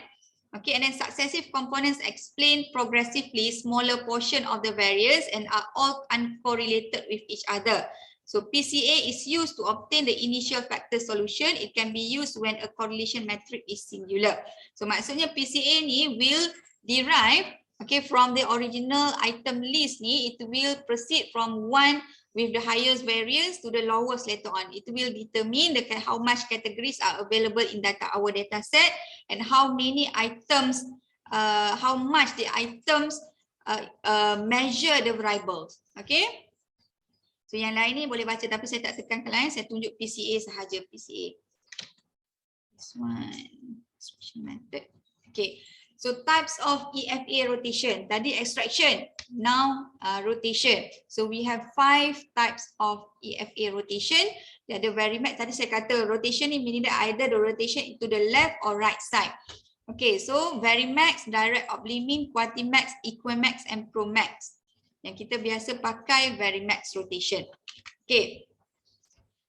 Okay, and then successive components explain progressively smaller portion of the variance and are all uncorrelated with each other. So PCA is used to obtain the initial factor solution. It can be used when a correlation metric is singular. So maksudnya PCA ni will derive from the original item list ni, it will proceed from one with the highest variance to the lowest later on. It will determine how much categories are available in our data set and how many items, how much the items measure the variables. Okay. So yang lain ni boleh baca tapi saya tak tekankan lain, saya tunjuk PCA sahaja, PCA. This one, extraction method. Okay. So types of EFA rotation. Tadi extraction, now rotation. So we have 5 types of EFA rotation. Dia ada varimax. Tadi saya kata rotation ni meaning that either the rotation into the left or right side. Okay, so varimax, direct oblique, quantimax, equimax and promax. Yang kita biasa pakai varimax rotation. Okay.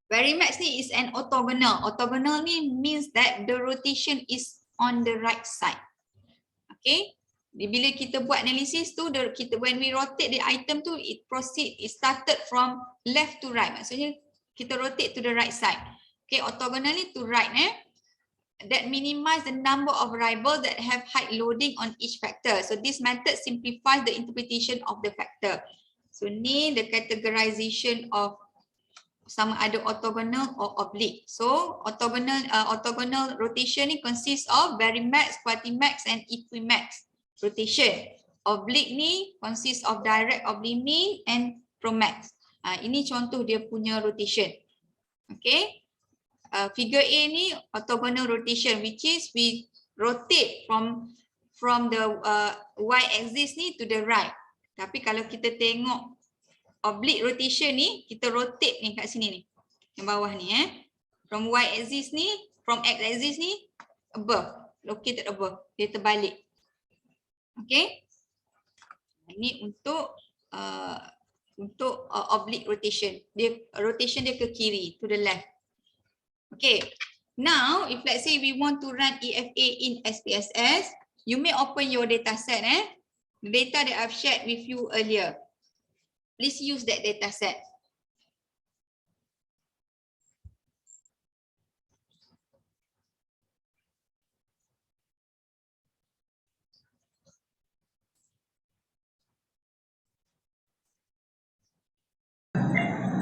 Varimax ni is an orthogonal. Orthogonal ni means that the rotation is on the right side. Okay, bila kita buat analisis tu, when we rotate the item tu, it started from left to right. Maksudnya kita rotate to the right side. Okay, orthogonally to right. That minimize the number of variables that have high loading on each factor. So this method simplifies the interpretation of the factor. So ni the categorization of sama ada orthogonal or oblique. So orthogonal rotation ni consists of varimax, quantimax and equimax rotation. Oblique ni consists of direct oblique and promax. Ini contoh dia punya rotation. Okay. Figure A ni orthogonal rotation, which is we rotate from the y-axis ni to the right. Tapi kalau kita tengok oblique rotation ni, kita rotate ni kat sini ni, yang bawah ni from y-axis ni, from x-axis ni above, located above, dia terbalik. Okay, ini untuk oblique rotation, rotation dia ke kiri, to the left. Okay, now if let's say we want to run EFA in SPSS, you may open your data set, the data that I've shared with you earlier. Please use that data set.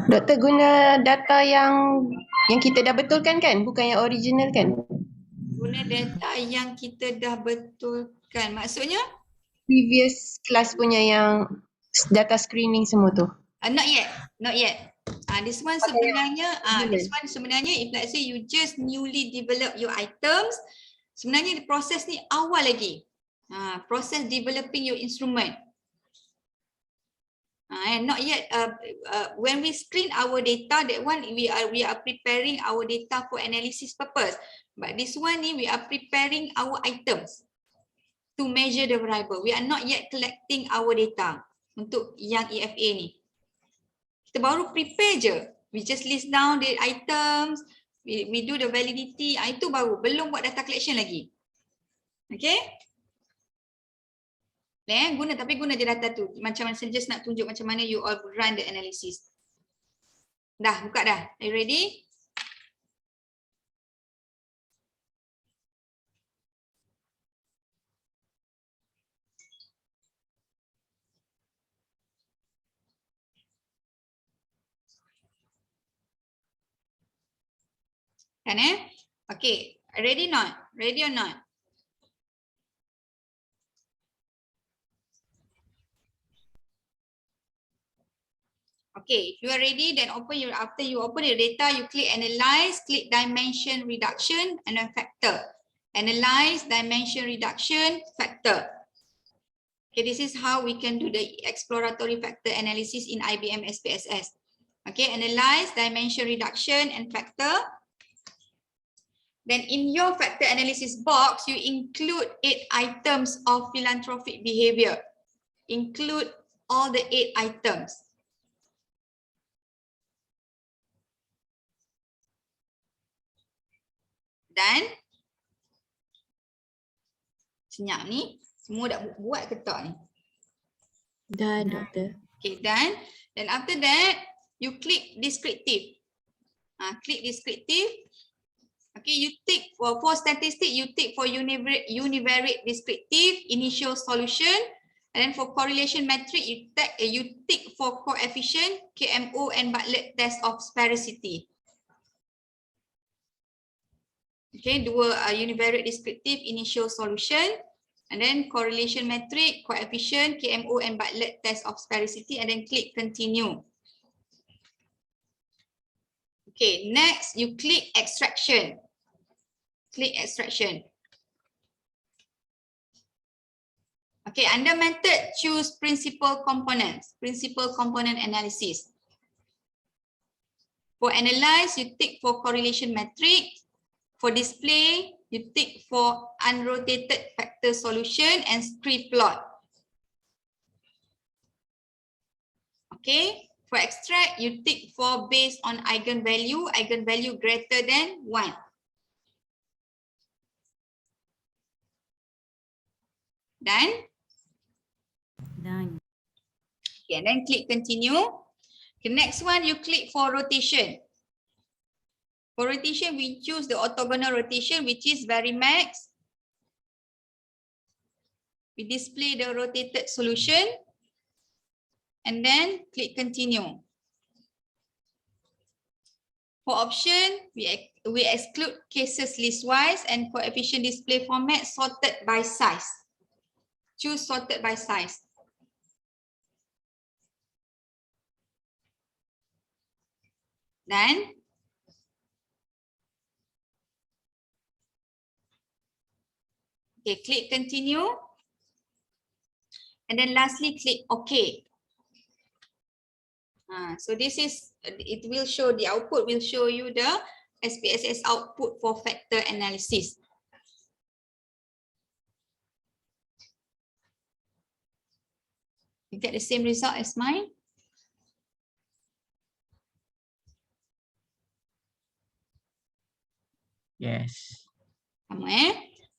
Doktor guna data yang kita dah betulkan kan? Bukan yang original kan? Guna data yang kita dah betulkan. Maksudnya? Previous class punya yang data screening semua tu. Not yet. Not yet. This one sebenarnya, if let's say you just newly develop your items, sebenarnya proses ni awal lagi. Proses developing your instrument. And not yet. When we screen our data, that one we are preparing our data for analysis purpose. But this one ni we are preparing our items to measure the variable. We are not yet collecting our data untuk yang EFA ni. Kita baru prepare je. We just list down the items, we do the validity, itu baru, belum buat data collection lagi. Okay? Tapi guna je data tu. Macam mana, saya just nak tunjuk macam mana you all run the analysis. Dah, buka dah. Are you ready? Kan Okay, ready not? Ready or not? Okay, if you are ready, then after you open your data, you click analyze, click dimension reduction, and then factor. Analyze, dimension reduction, factor. Okay, this is how we can do the exploratory factor analysis in IBM SPSS. Okay, analyze, dimension reduction, and factor. Then in your factor analysis box, you include 8 items of philanthropic behavior. Include all the 8 items. Dan senyap ni, semua dah buat ke tak ni? Dah, doktor. Okay, done. Then after that, you click descriptive. Click descriptive. Okay, you tick for statistic, you tick for univariate descriptive, initial solution. And then for correlation metric, you tick for coefficient, KMO, and Bartlett test of sphericity. Okay, dua univariate descriptive, initial solution. And then correlation metric, coefficient, KMO, and Bartlett test of sphericity, and then click continue. Okay, next you click extraction. Click extraction. Okay, under method, choose principal components, principal component analysis. For analyze, you tick for correlation metric. For display, you tick for unrotated factor solution and strip plot. Okay, for extract, you tick for based on eigenvalue, eigenvalue greater than 1. Done? Done. Okay, and then click continue. Okay, next one, you click for rotation. For rotation, we choose the orthogonal rotation, which is Varimax. We display the rotated solution. And then click continue. For option, we exclude cases listwise and coefficient display format sorted by size. Choose sorted by size. Then okay, click continue. And then lastly, click OK. So this is, it will show, the output will show you the SPSS output for factor analysis. You get the same result as mine? Yes. Sama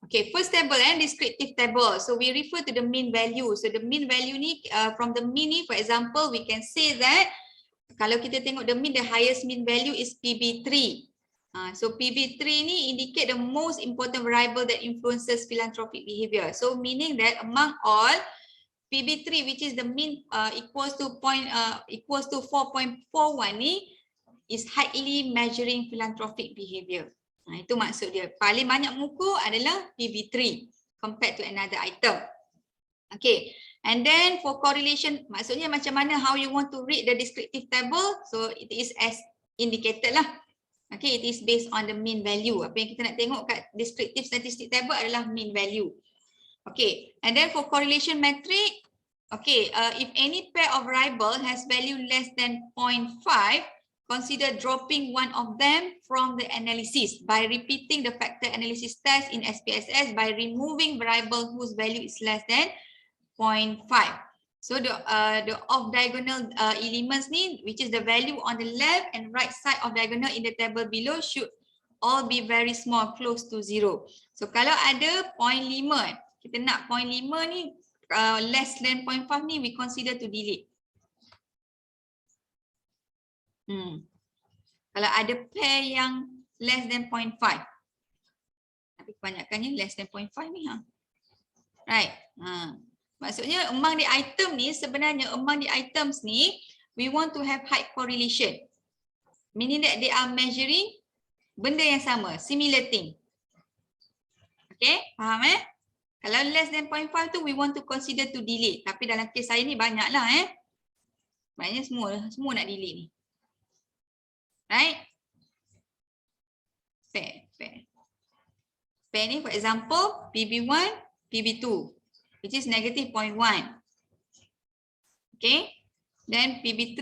Okay, first table descriptive table. So we refer to the mean value. So the mean value ni, from the mean ni, for example, we can say that kalau kita tengok the mean, the highest mean value is PB3. So PB3 ni indicate the most important variable that influences philanthropic behavior. So meaning that among all, PB3, which is the mean equals to 4.41 ni, is highly measuring philanthropic behavior. Itu maksud dia. Paling banyak muka adalah PB3 compared to another item. Okay. And then for correlation, maksudnya macam mana, how you want to read the descriptive table. So it is as indicated lah. Okay, it is based on the mean value. Apa yang kita nak tengok kat descriptive statistic table adalah mean value. Okay. And then for correlation metric, okay, if any pair of variable has value less than 0.5, consider dropping one of them from the analysis by repeating the factor analysis test in SPSS by removing variable whose value is less than 0.5. So the off diagonal elements ni, which is the value on the left and right side of diagonal in the table below, should all be very small, close to 0. So kalau ada 0.5, kita nak 0.5 ni less than 0.5 ni, we consider to delete. Kalau ada pair yang less than 0.5. Tapi kebanyakannya less than 0.5 ni. Right. Maksudnya among the item ni, sebenarnya among the items ni, we want to have high correlation. Meaning that they are measuring benda yang sama, similar thing. Okay, faham Kalau less than 0.5 tu, we want to consider to delete. Tapi dalam kes saya ni banyak lah Maknanya semua nak delete ni. Right? Pair ni for example PB1, PB2 which is negative 0.1. Okay. Then PB3,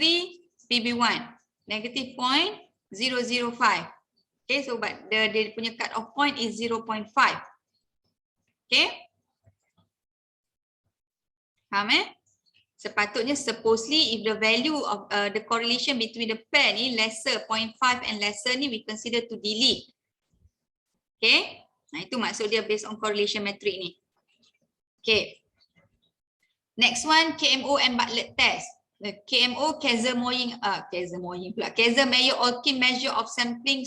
PB1 negative 0.005. Okay, so but dia punya cut off point is 0.5. Okay. Faham Sepatutnya supposedly if the value of the correlation between the pair ni lesser 0.5 and lesser ni we consider to delete. Okay. Nah itu maksud dia based on correlation metric ni. Okay. Next one KMO and Bartlett test. The KMO Kaiser-Meyer-Olkin measure of sampling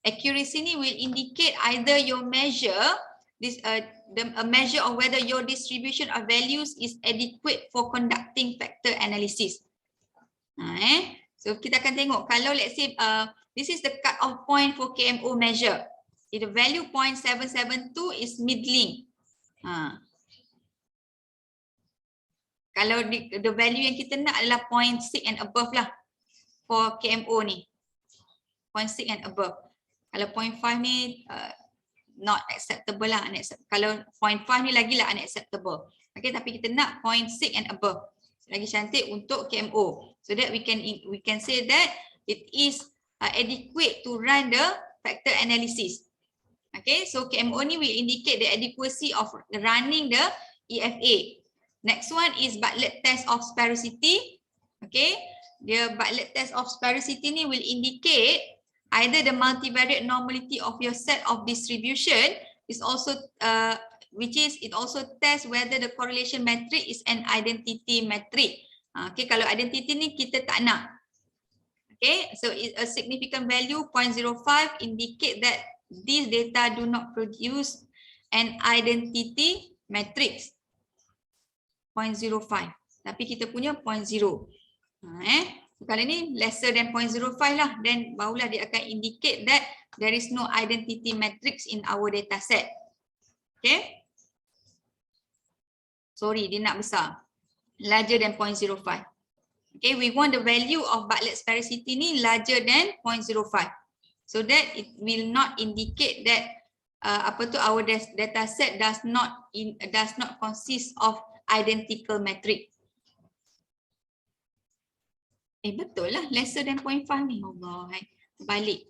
accuracy ni will indicate either your measure a measure of whether your distribution of values is adequate for conducting factor analysis. So kita akan tengok kalau let's say this is the cut off point for KMO measure. If the value 0.772 is middling. Kalau the value yang kita nak adalah 0.6 and above lah for KMO ni. 0.6 and above. Kalau 0.5 ni not acceptable lah. Kalau 0.5 ni lagi lah unacceptable. Okay, tapi kita nak 0.6 and above. Lagi cantik untuk KMO. So that we can say that it is adequate to run the factor analysis. Okay, so KMO ni will indicate the adequacy of running the EFA. Next one is Bartlett test of sphericity. Okay, the Bartlett test of sphericity ni will indicate either the multivariate normality of your set of distribution is also it also tests whether the correlation metric is an identity metric. Okay, kalau identity ni kita tak nak. Okay, so a significant value 0.05 indicate that these data do not produce an identity matrix. 0.05. Tapi kita punya 0.0. Kalau ni lesser than 0.05 lah, then barulah dia akan indicate that there is no identity matrix in our data set. Okay. Sorry, dia nak besar. Larger than 0.05. Okay, we want the value of Bartlett sphericity ni larger than 0.05. So that it will not indicate that our data set does not consist of identical metric. Betul lah, lesser than 0.5 ni. Allah, balik.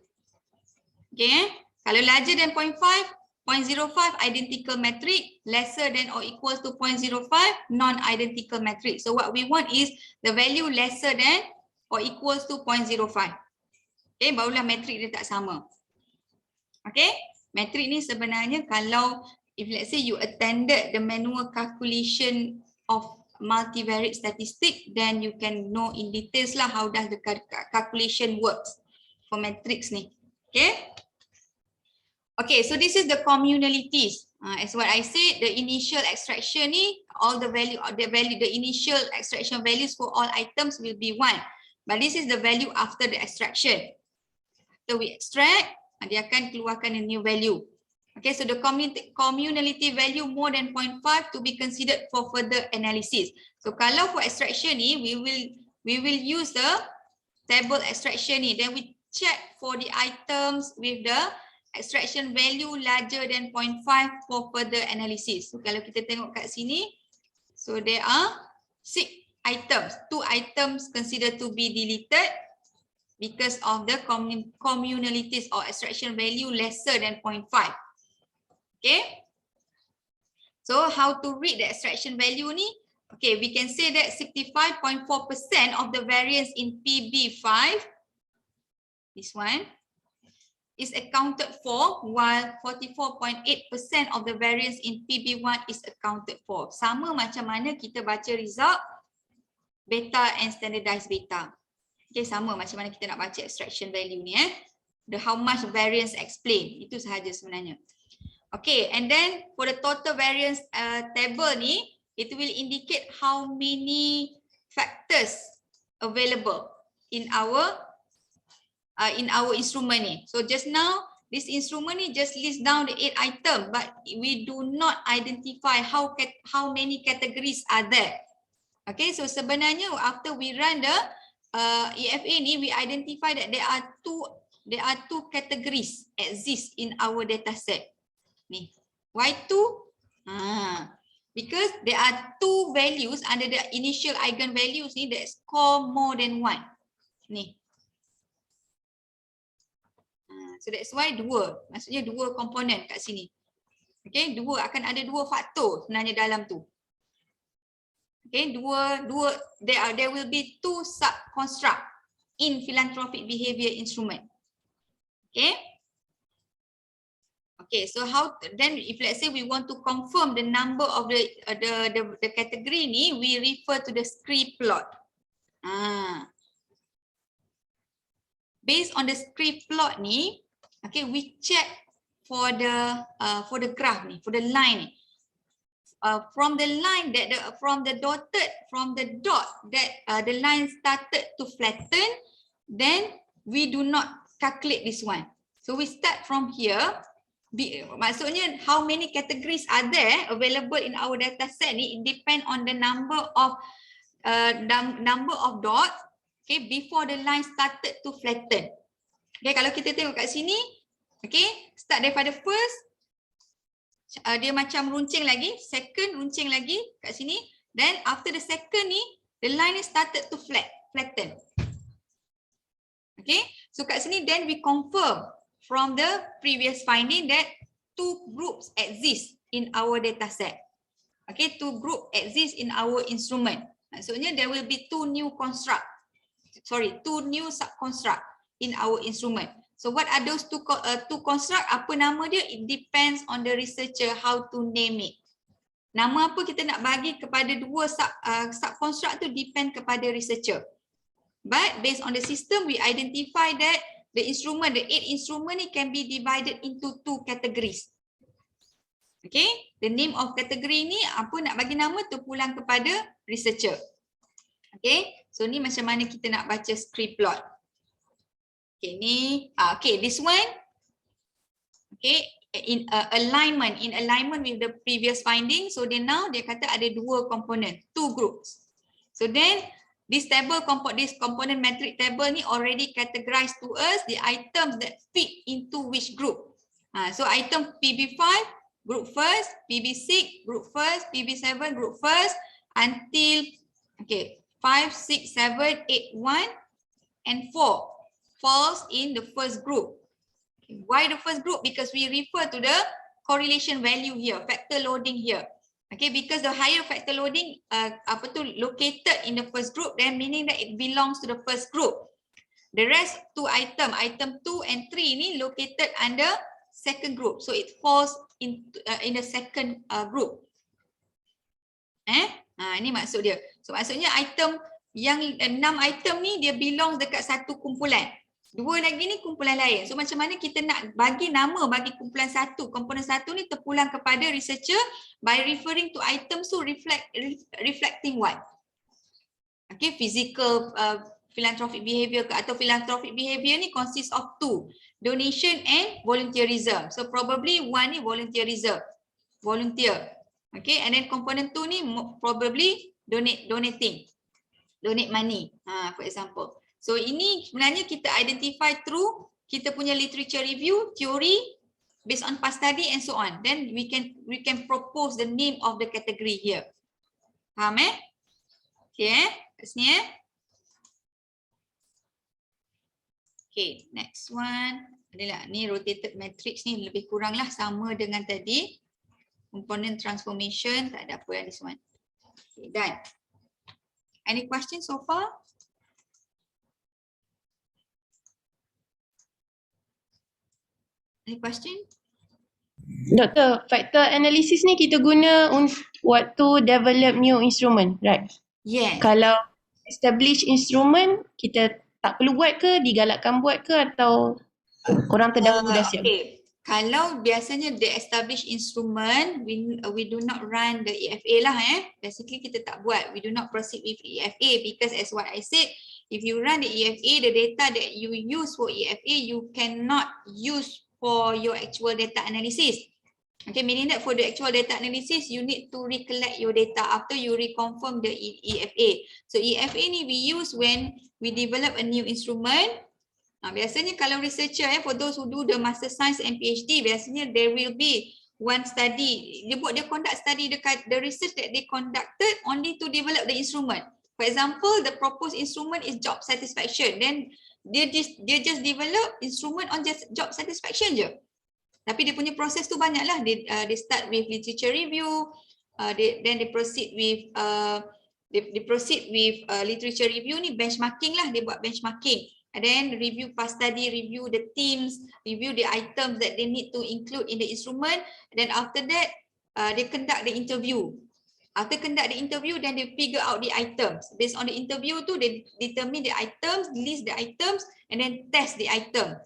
Okay, kalau larger than 0.05 identical metric, lesser than or equal to 0.05 non-identical metric. So what we want is the value lesser than or equals to 0.05. Okay, barulah metrik dia tak sama. Okay, metrik ni sebenarnya kalau if let's say you attended the manual calculation of multivariate statistic, then you can know in details lah how does the calculation works for matrix ni. Okay. Okay, so this is the communalities. As what I said, the initial extraction ni, all the initial extraction values for all items will be 1. But this is the value after the extraction. After we extract, dia akan keluarkan a new value. Okay, so the communality value more than 0.5 to be considered for further analysis. So kalau for extraction ni, we will use the table extraction ni. Then we check for the items with the extraction value larger than 0.5 for further analysis. So kalau kita tengok kat sini, so there are 6 items. 2 items considered to be deleted because of the communalities or extraction value lesser than 0.5. Okay, so how to read the extraction value ni? Okay, we can say that 65.4% of the variance in PB5, this one, is accounted for, while 44.8% of the variance in PB1 is accounted for. Sama macam mana kita baca result beta and standardized beta. Okay, sama macam mana kita nak baca extraction value ni. The how much variance explain, itu sahaja sebenarnya. Okay, and then for the total variance table ni, it will indicate how many factors available in our instrument ni. So just now, this instrument ni just list down the 8 items, but we do not identify how many categories are there. Okay, so sebenarnya after we run the EFA ni, we identify that there are two categories exist in our data set. Ni, why two? Because there are two values under the initial eigenvalues ni that score more than one. Ni. So that's why dua. Maksudnya dua komponen kat sini. Okay, akan ada dua faktor sebenarnya dalam tu. Okay, there will be two sub-construct in philanthropic behavior instrument. Okay. Okay, so how then if let's say we want to confirm the number of the category ni, we refer to the scree plot. Based on the scree plot ni, okay, we check for the graph ni, for the line ni. From the line that from the dot that the line started to flatten, then we do not calculate this one. So we start from here. Maksudnya how many categories are there available in our data set ni, it depend on the number of dots, okay, before the line started to flatten. Okay, kalau kita tengok kat sini, okay, start daripada first, dia macam runcing lagi, second runcing lagi kat sini, then after the second ni, the line is started to flatten. Okay, so kat sini then we confirm from the previous finding that two groups exist in our data set. Okay, two group exist in our instrument. Maksudnya there will be two new sub-construct in our instrument. So what are those two construct? Apa nama dia? It depends on the researcher how to name it. Nama apa kita nak bagi kepada dua sub-construct tu depend kepada researcher. But based on the system, we identify that the 8 instrument ni can be divided into two categories. Okay, the name of category ni apa nak bagi nama terpulang kepada researcher. Okay, so ni macam mana kita nak baca scree plot. Okay, ni, okay, this one, okay, in alignment with the previous finding. So then now dia kata ada dua komponen, two groups. So then this component metric table ni already categorized to us the items that fit into which group. So item PB5 group first, PB6 group first, PB7 group first until okay 5, 6, 7, 8, 1 and 4. Falls in the first group. Why the first group? Because we refer to the correlation value here, factor loading here. Okay, because the higher factor loading located in the first group, then meaning that it belongs to the first group. The rest two item 2 and 3 ni located under second group. So it falls in the second group. Ini maksud dia. So maksudnya item yang 6 item ni dia belong dekat satu kumpulan. Dua lagi ni kumpulan lain. So macam mana kita nak bagi nama bagi kumpulan satu, komponen satu ni terpulang kepada researcher by referring to items to reflecting what? Okay, physical philanthropic behavior atau philanthropic behavior ni consists of two, donation and volunteerism. So probably one ni volunteerism, volunteer. Okay, and then component two ni probably donate money, for example. So ini sebenarnya kita identify through kita punya literature review, theory, based on past study and so on. Then we can propose the name of the category here. Faham Okay, kat sini Okay, next one adalah ni rotated matrix ni lebih kurang lah sama dengan tadi. Component transformation, tak ada apa yang this one. Okay, done. Any questions so far? Any question? Doktor, factor analysis ni kita guna waktu develop new instrument, right? Yes. Kalau establish instrument, kita tak perlu buat ke, digalakkan buat ke atau orang terdahulu dah siap? Okay. Kalau biasanya the established instrument, we do not run the EFA lah Basically kita tak buat. We do not proceed with EFA because as what I said, if you run the EFA, the data that you use for EFA, you cannot use for your actual data analysis. Okay, meaning that for the actual data analysis, you need to recollect your data after you reconfirm the EFA. So EFA ni we use when we develop a new instrument. Biasanya kalau researcher, for those who do the master science and PhD, biasanya there will be one study. Dia conduct study dekat the research that they conducted only to develop the instrument. For example, the proposed instrument is job satisfaction. Then dia just develop instrument on just job satisfaction je. Tapi dia punya proses tu banyak lah. They start with literature review, then they proceed with literature review ni benchmarking lah. Dia buat benchmarking. And then review past study, review the themes, review the items that they need to include in the instrument. And then after that, they conduct the interview. After conduct the interview, then they figure out the items. Based on the interview tu, they determine the items, list the items, and then test the items.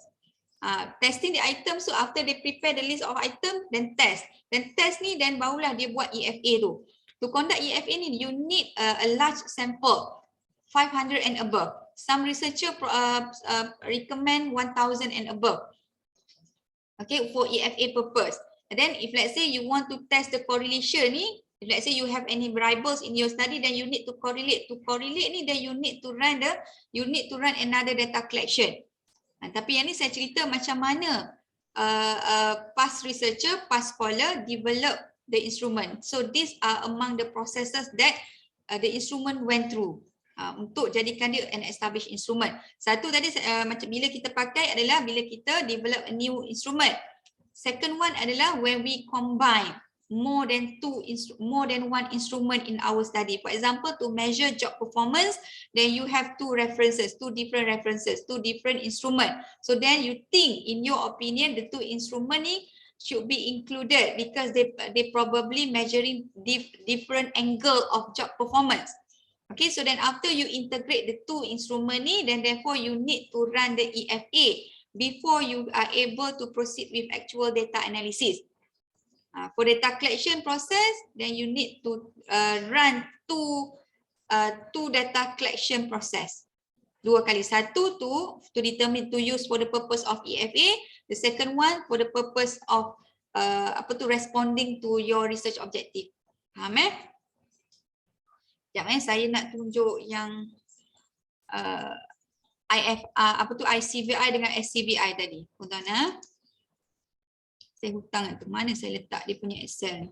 Testing the items, so after they prepare the list of items, then test. Then test ni, then barulah dia buat EFA tu. To conduct EFA ni, you need a large sample, 500 and above. Some researcher recommend 1,000 and above. Okay, for EFA purpose. And then if let's say you want to test the correlation ni, if let's say you have any variables in your study, then you need to correlate. To correlate ni, then you need to run another data collection. Tapi yang ni saya cerita macam mana past researcher, past scholar develop the instrument. So these are among the processes that the instrument went through untuk jadikan dia an established instrument. Satu tadi macam bila kita pakai adalah bila kita develop a new instrument. Second one adalah when we combine more than one instrument in our study. For example, to measure job performance, then you have two different references, two different instruments. So then you think, in your opinion, the two instruments should be included because they probably measuring different angle of job performance. Okay, so then after you integrate the two instruments, then therefore you need to run the EFA before you are able to proceed with actual data analysis. For data collection process, then you need to run two data collection process. Dua kali. Satu to determine to use for the purpose of EFA. The second one for the purpose of responding to your research objective. Faham Sekejap saya nak tunjuk yang ICVI dengan SCVI tadi. Tuan-tuan saya hutang tu, mana saya letak dia punya Excel.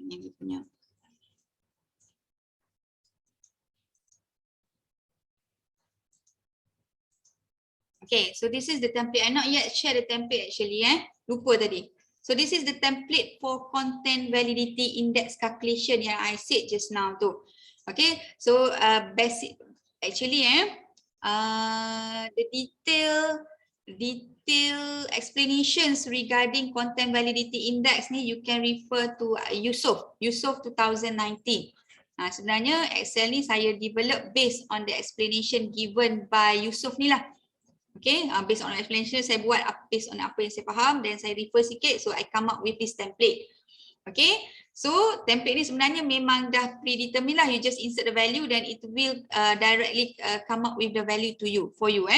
Ini dia punya. Okay, so this is the template. I not yet share the template actually, lupa tadi. So this is the template for content validity index calculation yang I said just now tu. Okay, so basic actually the detail explanations regarding content validity index ni you can refer to Yusof 2019. Sebenarnya Excel ni saya develop based on the explanation given by Yusof ni lah. Okay, based on explanation saya buat based on apa yang saya faham, dan saya refer sikit, so I come up with this template. Okay, so template ni sebenarnya memang dah predetermined lah, you just insert the value then it will directly come up with the value to you, for you.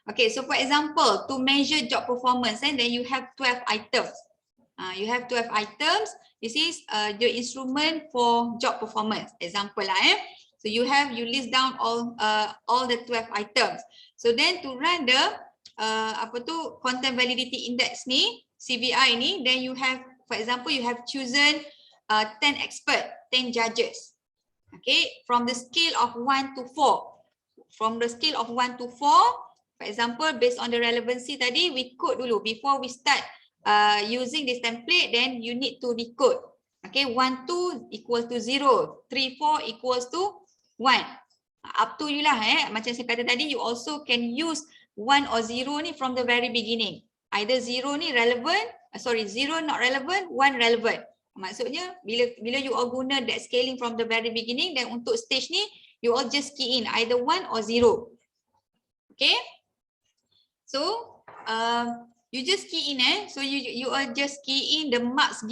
Okay, so for example, to measure job performance, then you have 12 items. You have 12 items. This is your instrument for job performance. Example lah. So you list down all the 12 items. So then to run the content validity index ni, CVI ni, then you have, for example, you have chosen 10 expert, 10 judges. Okay, from the scale of 1 to 4. From the scale of 1 to 4, for example, based on the relevancy tadi, we code dulu before we start using this template. Then you need to decode. Okay, 1, 2 equals to 0, 3, 4 equals to 1. Up to you lah. Macam saya kata tadi, you also can use 1 or 0 ni from the very beginning. Either 0 ni relevant, 0 not relevant, 1 relevant. Maksudnya bila you all guna that scaling from the very beginning, then untuk stage ni you all just key in either 1 or 0. Okay, so You just key in so you are just key in the marks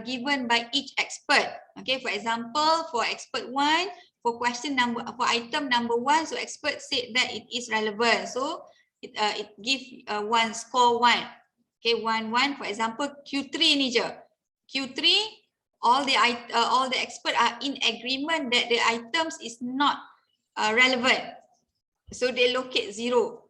given by each expert. Okay, for example, for expert 1, for item number 1, so expert said that it is relevant, so it give score 1. Okay, 1 1. For example, Q3 ni je. Q3, all the expert are in agreement that the items is not relevant, so they locate 0.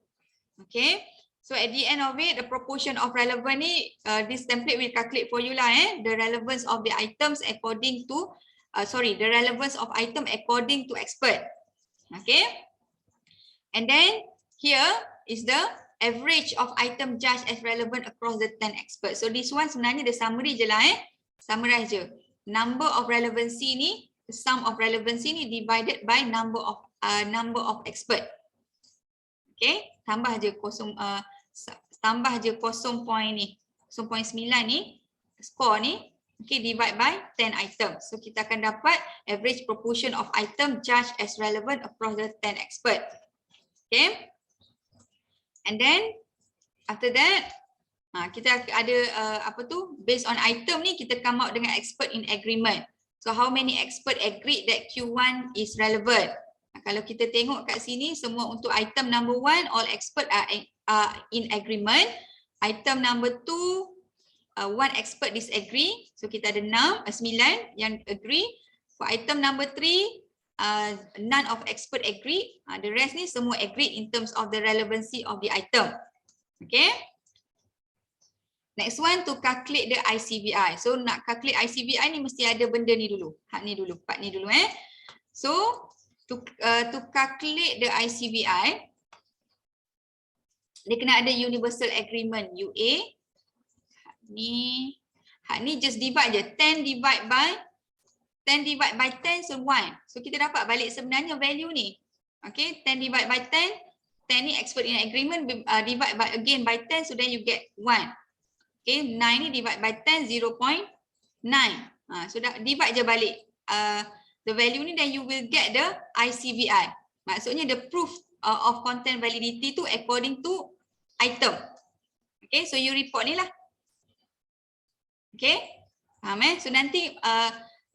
Okay, so at the end of it, the proportion of relevant ni, this template will calculate for you lah, the relevance of the items according to the relevance of item according to expert. Okay, and then here is the average of item judged as relevant across the 10 experts. So this one sebenarnya the summary je lah, summarize je. Number of relevancy ni, the sum of relevancy ni divided by number of expert. Okay, tambah je 0.9 ni, score ni, okay, divide by 10 items. So kita akan dapat average proportion of item judged as relevant across the 10 expert. Okay, and then after that, kita ada based on item ni kita come out dengan expert in agreement. So how many expert agreed that Q1 is relevant? Kalau kita tengok kat sini, semua untuk item number 1, all expert are in agreement. Item number 2, 1 expert disagree. So kita ada 9 yang agree. For item number 3, none of expert agree. The rest ni semua agree in terms of the relevancy of the item. Okay. Next one, to calculate the ICVI. So nak calculate ICVI ni mesti ada benda ni dulu. Part ni dulu. So to calculate the ICVI, dia kena ada universal agreement UA. Hak ni just divide je. 10 divide by 10 so 1. So kita dapat balik sebenarnya value ni. Okay, 10 divide by 10. 10 ni expert in agreement, divide by again by 10, so then you get 1. Okay, 9 ni divide by 10, 0.9. So divide je balik the value ni, then you will get the ICVI. Maksudnya the proof of content validity tu according to item. Okay, so you report ni lah. Okay, faham So nanti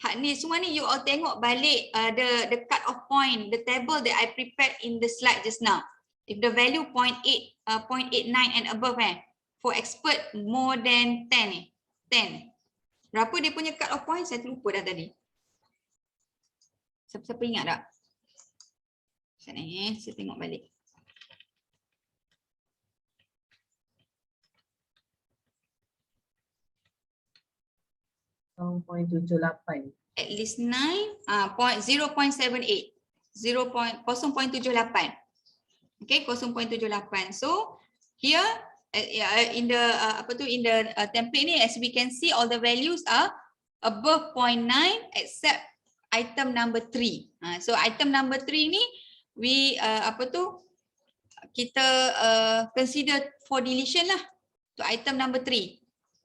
hak ni semua ni you all tengok balik the cut off point, the table that I prepared in the slide just now. If the value 0.89 and above for expert more than 10 berapa dia punya cut off point? Saya terlupa dah tadi. Siapa ingat tak? Saya tengok balik. At least 9, 0.78. 0.78. Okay, 0.78. So here in the template ni, as we can see, all the values are above 0.9 except item number 3. So item number 3 ni we kita consider for deletion lah to item number 3.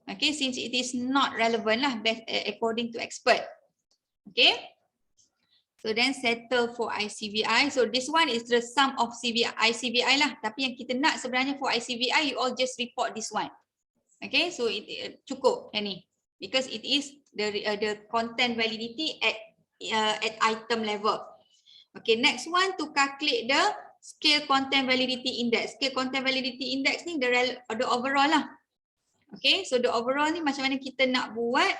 Okay, since it is not relevant lah according to expert. Okay, so then settle for ICVI. So this one is the sum of ICVI lah. Tapi yang kita nak sebenarnya for ICVI, you all just report this one. Okay, so it cukup yang ni because it is the content validity at item level. Okay, next one, to calculate the scale content validity index. Scale content validity index ni the overall lah. Okay, so the overall ni macam mana kita nak buat?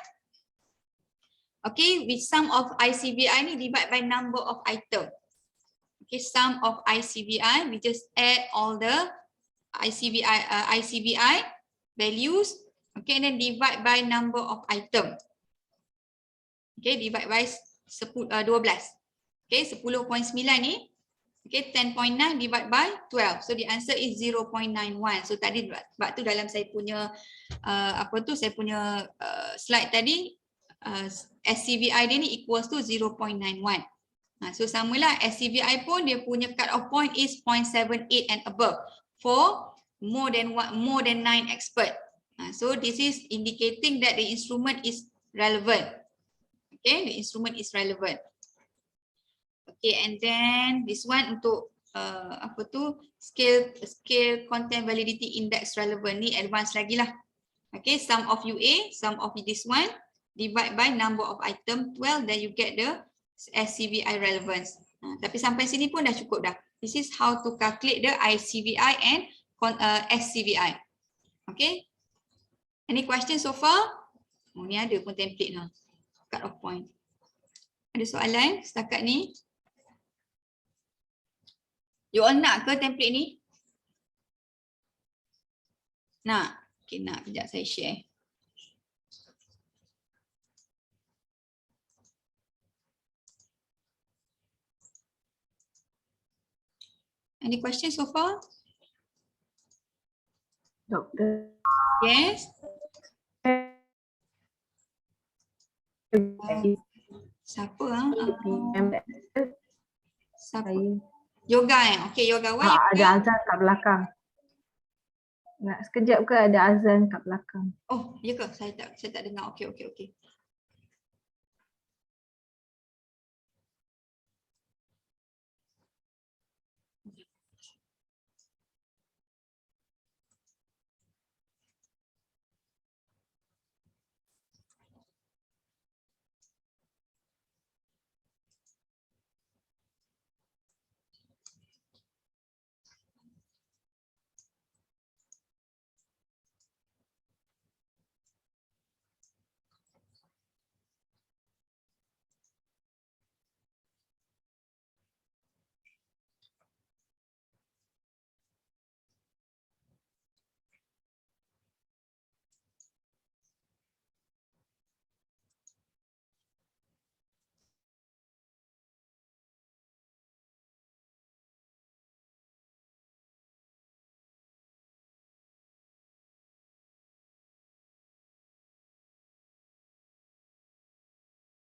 Okay, with sum of ICVI ni divide by number of item. Okay, sum of ICVI, we just add all the ICVI values. Okay, and then divide by number of item. Okay, divide by 12. Okay, 10.9 ni. Okay, 10.9 divide by 12. So the answer is 0.91. So tadi sebab tu dalam saya punya saya punya slide tadi, SCVI dia ni equals to 0.91. So samalah SCVI pun dia punya cut off point is 0.78 and above for more than 9 expert. So this is indicating that the instrument is relevant. Okay, the instrument is relevant. Okay, and then this one untuk apa tu, scale content validity index relevant, ni advance lagi lah. Okay, sum of UA, sum of this one, divide by number of item 12, then you get the SCVI relevance. Tapi sampai sini pun dah cukup dah. This is how to calculate the ICVI and SCVI. Okay. Any questions so far? Oh, ni ada pun template lah. Cut off point. Ada soalan setakat ni? You all nak ke template ni? Nak? Okay, nak. Sekejap saya share. Any questions so far? Doktor. Yes? Siapa? Siapa? Yoga Okay, yoga. Why yoga? Ada azan kat belakang. Nak sekejap ke ada azan kat belakang? Oh, ya ke? Saya tak dengar. Okay.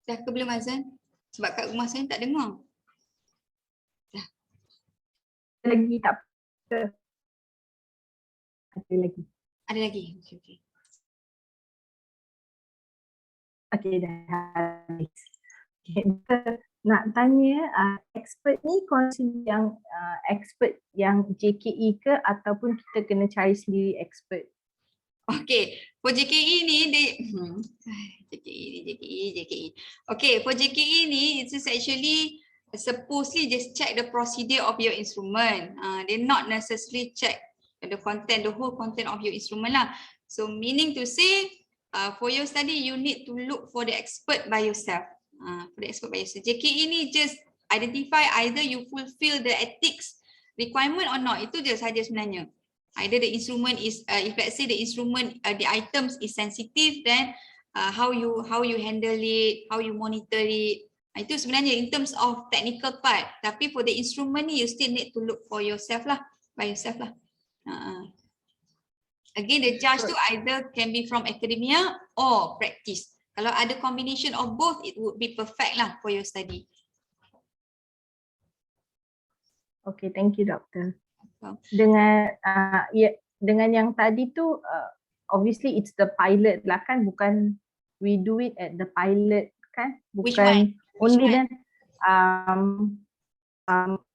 Dah ke belum azan? Sebab kat rumah saya tak dengar. Dah. Lagi tak apa. Ada lagi. Ada lagi? Okay. Okay, dah habis. Okay, nak tanya, expert ni consider yang expert yang JKE ke ataupun kita kena cari sendiri expert? Okay, for JKE ni JKE. Okay, for JKE ni it is actually supposedly just check the procedure of your instrument. They not necessarily check the content, the whole content of your instrument lah. So meaning to say, for your study you need to look for the expert by yourself. JKE ni just identify either you fulfill the ethics requirement or not. Itu je saja sebenarnya. Either the instrument is, if let's say the instrument, the items is sensitive, then how you handle it, how you monitor it. Itu sebenarnya in terms of technical part. Tapi for the instrument ni, you still need to look for yourself lah, by yourself lah. Again, the judge tu either can be from academia or practice. Kalau ada combination of both, it would be perfect lah for your study. Okay, thank you, Doktor. Dengan dengan yang tadi tu, obviously it's the pilot lah kan, bukan we do it at the pilot kan, bukan only then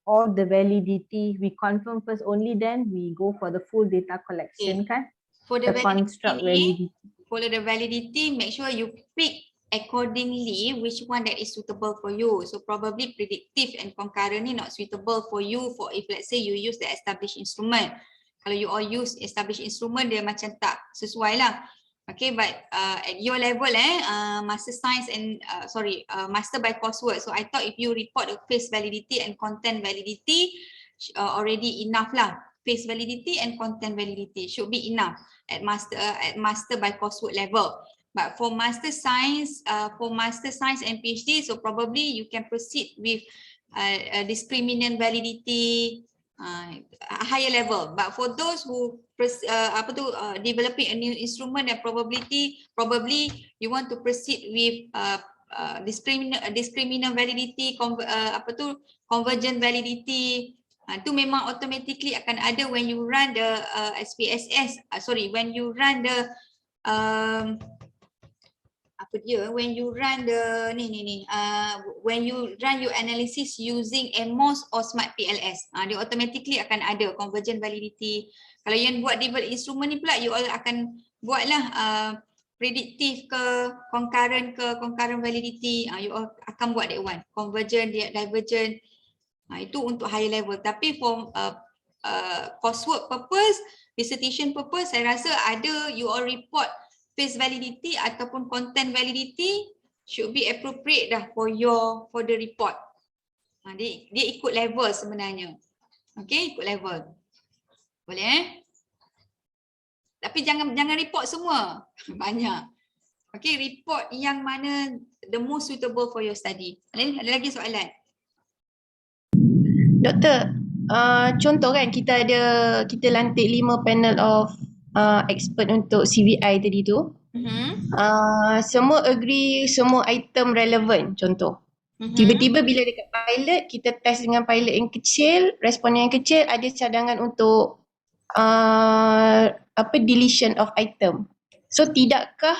all the validity we confirm first, only then we go for the full data collection kan, for the construct validity. For the validity, make sure you pick accordingly which one that is suitable for you. So probably predictive and concurrent ni not suitable for you for if let's say you use the established instrument. Kalau you all use established instrument, dia macam tak sesuai lah. Okay, but at your level master science and master by coursework. So I thought if you report the phase validity and content validity already enough lah. Phase validity and content validity should be enough at master by coursework level. But for master science and PhD, so probably you can proceed with discriminant validity, higher level. But for those who developing a new instrument, and probably you want to proceed with discriminant validity, convergent validity. Itu memang automatically akan ada when you run the SPSS, when you run the apa dia, when you run the when you run your analysis using MOS or Smart PLS, dia automatically akan ada Convergent Validity. Kalau yang buat develop instrument ni pula, you all akan buatlah predictive ke, concurrent validity, you all akan buat that one, convergent, divergent, itu untuk higher level. Tapi for coursework purpose, dissertation purpose, saya rasa ada you all report phase validity ataupun content validity should be appropriate dah for the report. Dia ikut level sebenarnya. Okay, ikut level. Boleh Tapi jangan report semua. Banyak. Okay, report yang mana the most suitable for your study. Ada lagi soalan? Doktor, contoh kan kita lantik 5 panel of expert untuk CVI tadi tu. Semua agree, semua item relevan contoh. Tiba-tiba bila dekat pilot, kita test dengan pilot yang kecil, responden yang kecil, ada cadangan untuk deletion of item. So tidakkah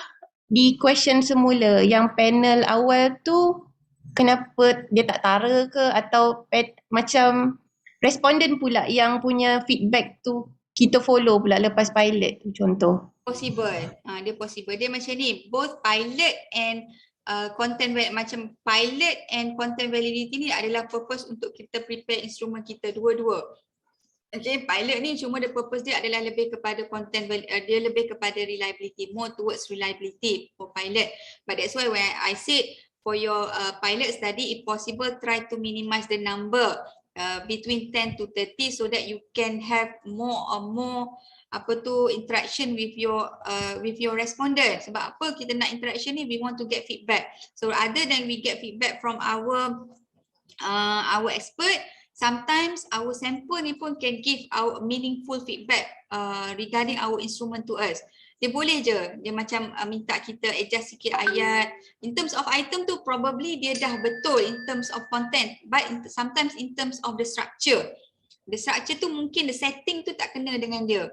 di question semula yang panel awal tu kenapa dia tak tara ke, atau macam responden pula yang punya feedback tu kita follow pula lepas pilot tu contoh? Possible. Dia possible. Dia macam ni, both pilot and content macam pilot and content validity ni adalah purpose untuk kita prepare instrument kita dua-dua. Okay, pilot ni cuma the purpose dia adalah lebih kepada content, dia lebih kepada reliability, more towards reliability for pilot. But that's why when I said for your pilot study, if possible, try to minimize the number between 10 to 30 so that you can have more interaction with your respondent. Sebab apa kita nak interaction ni? We want to get feedback. So other than we get feedback from our expert, sometimes our sample ni pun can give our meaningful feedback regarding our instrument to us. Dia boleh je, dia macam minta kita adjust sikit ayat. In terms of item tu probably dia dah betul in terms of content, but sometimes in terms of the structure. The structure tu mungkin the setting tu tak kena dengan dia.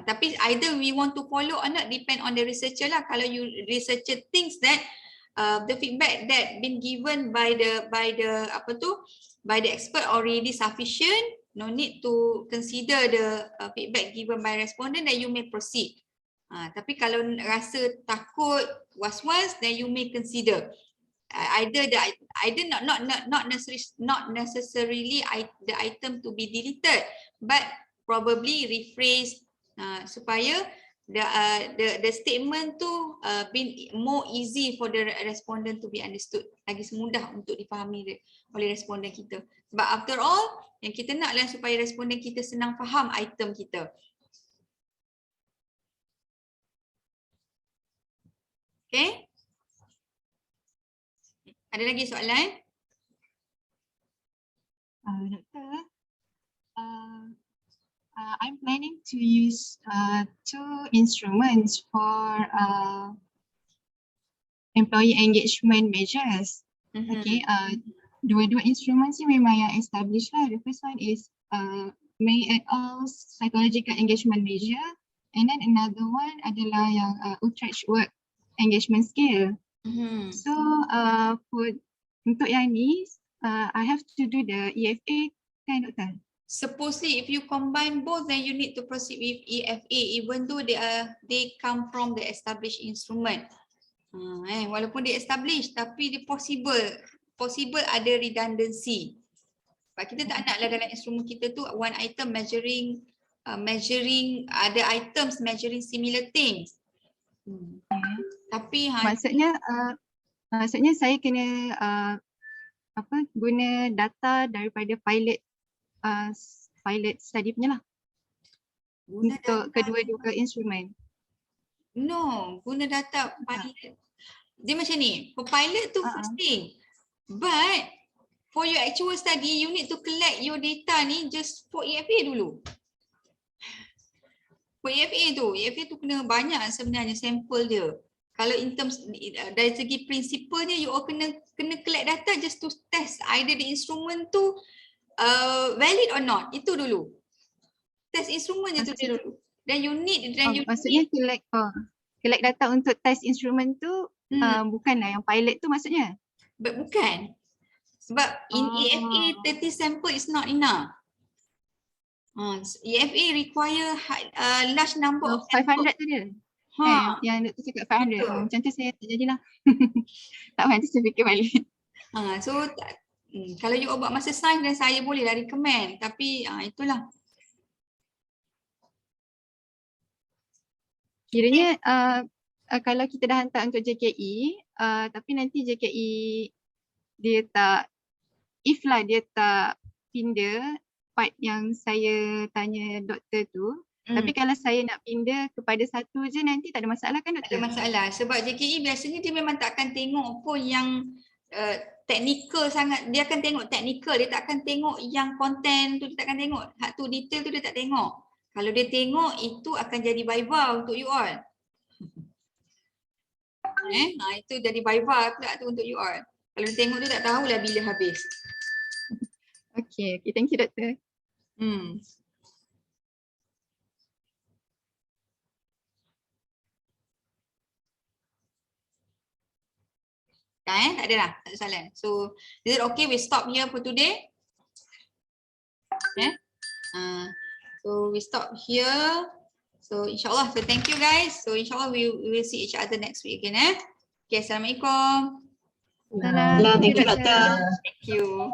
Tapi either we want to follow or not, depend on the researcher lah. Kalau you researcher thinks that the feedback that been given by the expert already sufficient, no need to consider the feedback given by respondent, then you may proceed. Tapi kalau rasa takut, was-was, then you may consider either not necessarily the item to be deleted, but probably rephrase supaya the statement tu been more easy for the respondent to be understood, lagi semudah untuk difahami oleh responden kita. Sebab after all, yang kita nak lah supaya responden kita senang faham item kita. Okay? Ada lagi soalan? Doktor, I'm planning to use 2 instruments for employee engagement measures. Okay, dua-dua instruments ni memang yang established lah. The first one is May et al.'s psychological engagement measure, and then another one adalah yang Utrecht work engagement scale. So untuk yang ni, I have to do the EFA kan doktor? Supposedly, if you combine both, then you need to proceed with EFA, even though they come from the established instrument. Walaupun dia established, tapi dia possible ada redundancy. Sebab kita tak naklah dalam instrumen kita tu one item measuring ada items measuring similar things. Tapi maksudnya saya kena guna data daripada pilot study punya lah untuk kedua-dua instrumen. No, guna data pilot. Dia macam ni, for pilot tu first thing. But for your actual study, you need to collect your data ni just for EFA dulu. For EFA tu kena banyak sebenarnya sampel dia. Kalau in terms dari segi prinsipalnya, you all kena collect data just to test either the instrument tu valid or not. Itu dulu. Test instrumen je tu dulu. Then you need maksudnya collect data untuk test instrument tu bukanlah yang pilot tu maksudnya? Bukan. Sebab in EFA 30 sample is not enough. EFA require large number of 500 tu dia. Yang doktor cakap 500. Macam tu saya tak jadilah. Tak apa, nanti saya fikir balik. So kalau you buat masa sains dan saya bolehlah recommend, tapi itulah. Kiranya kalau kita dah hantar untuk JKE, tapi nanti JKE dia tak, if lah dia tak pindah part yang saya tanya doktor tu, tapi kalau saya nak pindah kepada satu je nanti tak ada masalah kan doktor? Tak ada masalah sebab JKE biasanya dia memang tak akan tengok pun yang teknikal sangat, dia akan tengok teknikal, dia tak akan tengok yang konten tu, dia tak akan tengok hak tu, detail tu dia tak tengok. Kalau dia tengok itu akan jadi viva untuk you all. Itu jadi viva pula tu untuk you all. Kalau dia tengok tu tak tahulah bila habis. Okay, thank you doktor. Tak ada lah, tak ada soalan. So, is it okay we stop here for today? So we stop here. So insyaAllah, so thank you guys. So insyaAllah we will see each other next week again. Okay, Assalamualaikum. Thank you doktor. Thank you.